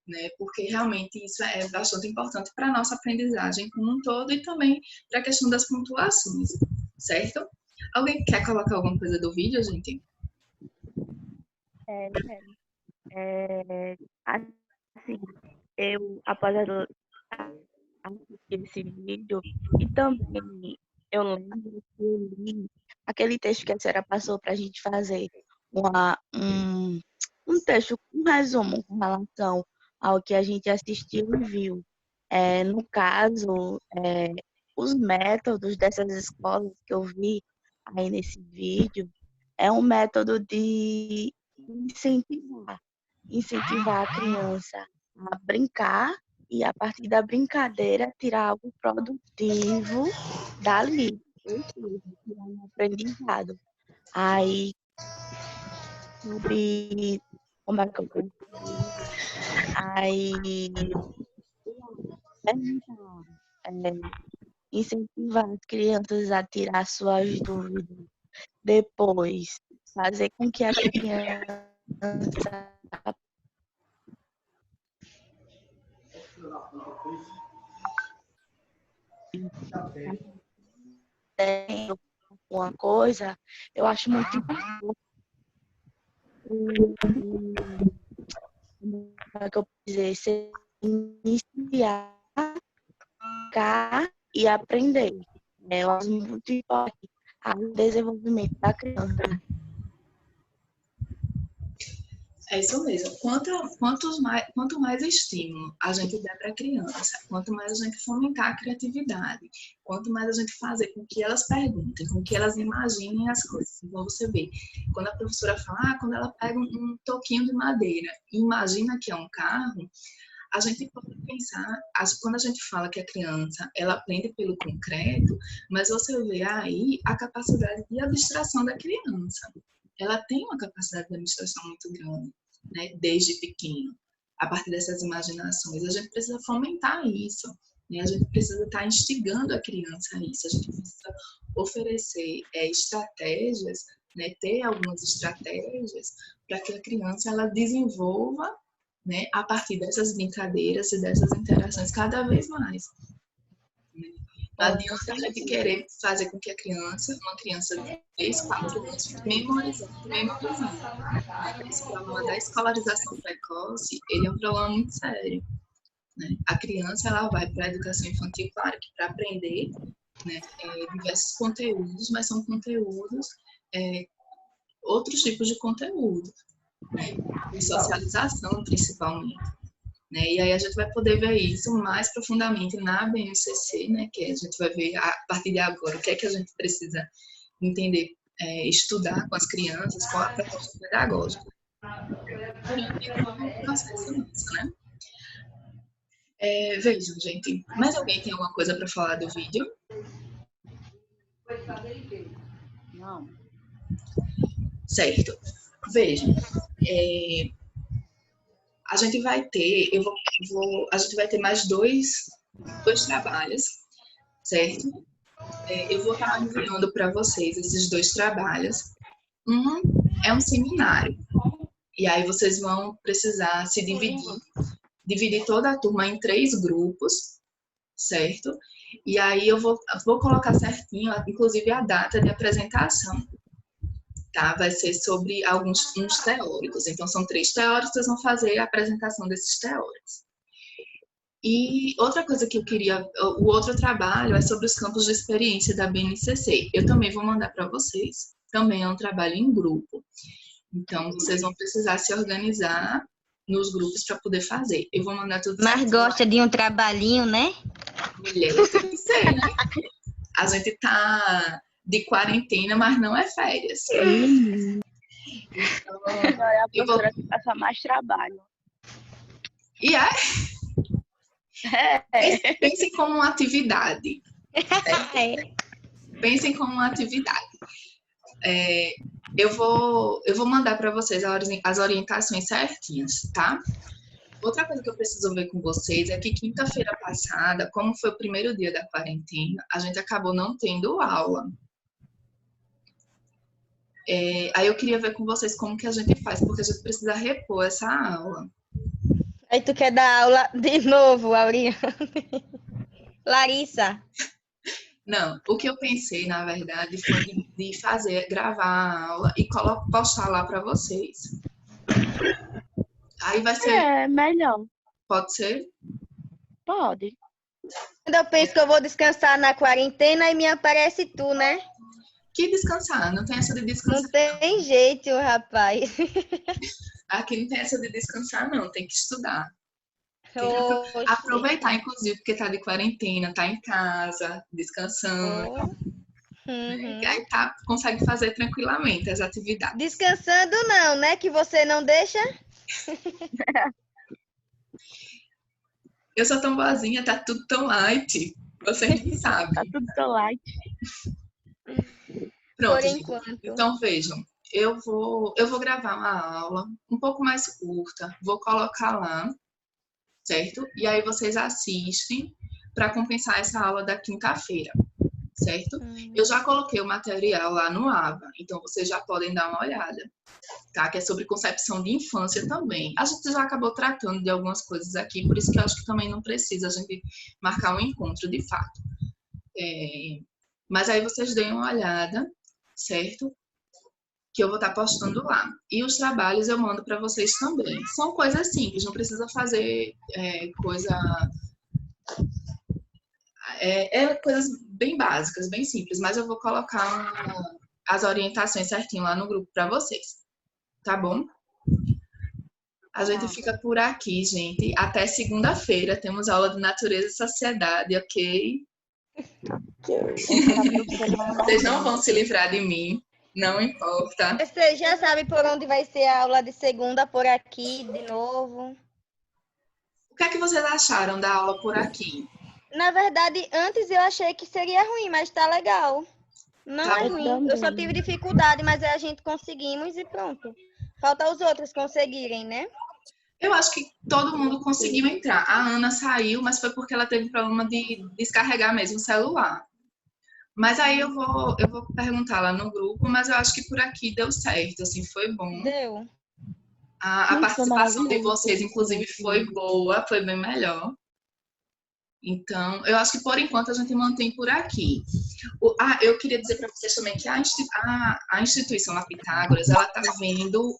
né, porque realmente isso é bastante importante para a nossa aprendizagem como um todo e também para a questão das pontuações, certo? Alguém quer colocar alguma coisa do vídeo, gente? Assim, eu, após assistir esse vídeo, e também eu lembro que eu li aquele texto que a senhora passou para a gente fazer um texto, um resumo com relação ao que a gente assistiu e viu. No caso, os métodos dessas escolas que eu vi aí nesse vídeo é um método de incentivar a criança a brincar e, a partir da brincadeira, tirar algo produtivo dali, ou seja, tirar um aprendizado. Aí, como é que eu posso dizer? Aí, incentivar as crianças a tirar suas dúvidas. Depois, fazer com que a criança tenha alguma coisa, eu acho muito importante. Como é que eu posso dizer? Se iniciar, e aprender. Eu acho muito importante o desenvolvimento da criança. É isso mesmo. Quanto mais estímulo a gente der para a criança, quanto mais a gente fomentar a criatividade, quanto mais a gente fazer com que elas perguntem, com que elas imaginem as coisas. Então, você vê, quando a professora fala, quando ela pega um toquinho de madeira e imagina que é um carro, a gente pode pensar, quando a gente fala que a criança, ela aprende pelo concreto, mas você vê aí a capacidade de abstração da criança. Ela tem uma capacidade de abstração muito grande, né, desde pequeno, a partir dessas imaginações. A gente precisa fomentar isso, né, a gente precisa estar instigando a criança a isso, a gente precisa oferecer estratégias, né, ter algumas estratégias para que a criança ela desenvolva, né, a partir dessas brincadeiras e dessas interações cada vez mais. Não adianta a gente querer fazer com que a criança, uma criança de 3, 4 anos, fique memorizando. Esse problema da escolarização precoce, ele é um problema muito sério, né? A criança, ela vai para a educação infantil, claro que para aprender, né, diversos conteúdos, mas são conteúdos, outros tipos de conteúdo, né? De socialização, principalmente. Né? E aí a gente vai poder ver isso mais profundamente na BNCC, né? Que a gente vai ver a partir de agora o que é que a gente precisa entender, estudar com as crianças, qual a proposta pedagógica. Né? Vejam, gente, mais alguém tem alguma coisa para falar do vídeo? Não. Certo. Vejam, a gente vai ter, a gente vai ter mais dois trabalhos, certo? Eu vou estar enviando para vocês esses 2 trabalhos. Um é um seminário, e aí vocês vão precisar se dividir toda a turma em 3 grupos, certo? E aí eu vou colocar certinho, inclusive a data de apresentação. Tá? Vai ser sobre uns teóricos. Então, são 3 teóricos, vocês vão fazer a apresentação desses teóricos. E outra coisa que eu queria, o outro trabalho é sobre os campos de experiência da BNCC. Eu também vou mandar para vocês. Também é um trabalho em grupo. Então, vocês vão precisar se organizar nos grupos para poder fazer. Eu vou mandar tudo. Mas gosta de um trabalhinho, né? Mulher, tem que ser, né? A gente tá de quarentena, mas não é férias. Então, eu vou passar mais trabalho. E pense como uma atividade. Pensem como uma atividade. Eu vou mandar para vocês as orientações certinhas, tá? Outra coisa que eu preciso ver com vocês é que quinta-feira passada, como foi o primeiro dia da quarentena, a gente acabou não tendo aula. Aí eu queria ver com vocês como que a gente faz, porque a gente precisa repor essa aula. Aí tu quer dar aula de novo, Auriane? Larissa. Não, o que eu pensei, na verdade, foi de gravar a aula e postar lá para vocês. Aí vai ser... melhor. Pode ser? Pode. Quando eu penso que eu vou descansar na quarentena, aí me aparece tu, né? Que descansar? Não tem essa de descansar. Não tem jeito, rapaz. Aqui não tem essa de descansar, não. Tem que estudar. Aproveitar, inclusive, porque tá de quarentena, tá em casa, descansando. E aí consegue fazer tranquilamente as atividades. Descansando não, né? Que você não deixa? Eu sou tão boazinha, tá tudo tão light. Você nem sabe. Tá tudo tão light. Pronto, gente. Então vejam, eu vou gravar uma aula um pouco mais curta, vou colocar lá, certo? E aí vocês assistem para compensar essa aula da quinta-feira, certo? Eu já coloquei o material lá no AVA, então vocês já podem dar uma olhada, tá? Que é sobre concepção de infância também. A gente já acabou tratando de algumas coisas aqui, por isso que eu acho que também não precisa a gente marcar um encontro de fato. Mas aí vocês deem uma olhada, certo? Que eu vou estar postando lá. E os trabalhos eu mando para vocês também. São coisas simples, não precisa fazer coisas bem básicas, bem simples, mas eu vou colocar as orientações certinho lá no grupo para vocês. Tá bom? A gente fica por aqui, gente. Até segunda-feira temos aula de Natureza e Sociedade, ok? Vocês não vão se livrar de mim, não importa. Você já sabe por onde vai ser a aula de segunda, por aqui, de novo? O que é que vocês acharam da aula por aqui? Na verdade, antes eu achei que seria ruim, mas tá legal. Não é ruim, eu só tive dificuldade, mas a gente conseguimos e pronto. Falta os outros conseguirem, né? Eu acho que todo mundo conseguiu entrar. A Ana saiu, mas foi porque ela teve problema de descarregar mesmo o celular. Mas aí eu vou perguntar lá no grupo, mas eu acho que por aqui deu certo, assim, foi bom. Deu. A participação de vocês, inclusive, foi boa, foi bem melhor. Então, eu acho que por enquanto a gente mantém por aqui. Eu queria dizer para vocês também que a instituição da Pitágoras, ela está vendo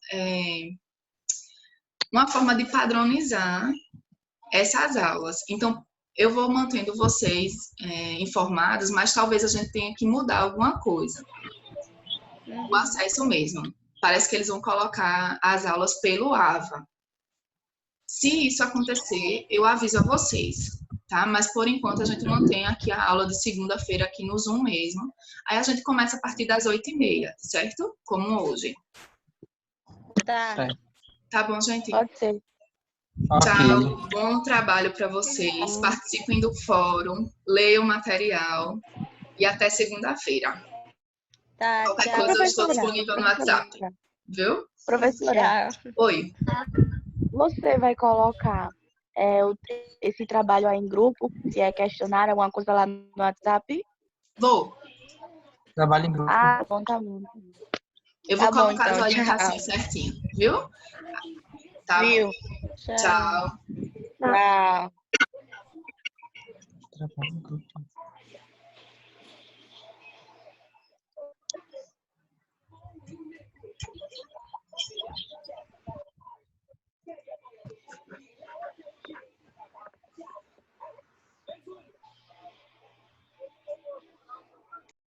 uma forma de padronizar essas aulas. Então, eu vou mantendo vocês informados, mas talvez a gente tenha que mudar alguma coisa. O acesso mesmo. Parece que eles vão colocar as aulas pelo AVA. Se isso acontecer, eu aviso a vocês, tá? Mas, por enquanto, a gente mantém aqui a aula de segunda-feira aqui no Zoom mesmo. Aí a gente começa a partir das 8h30, certo? Como hoje. Tá. Tá bom, gente? Pode ser. Tchau, bom trabalho para vocês. Participem do fórum, leiam o material e até segunda-feira. Tá, qualquer coisa eu estou disponível no WhatsApp, viu? Professora, oi. Você vai colocar esse trabalho aí em grupo, se é questionário, alguma coisa lá no WhatsApp? Vou. Trabalho em grupo. Ah, bom, tá bom. Eu vou colocar as orientações certinho, viu? Tá Viu? Tchau. Tchau. Trabalho em grupo.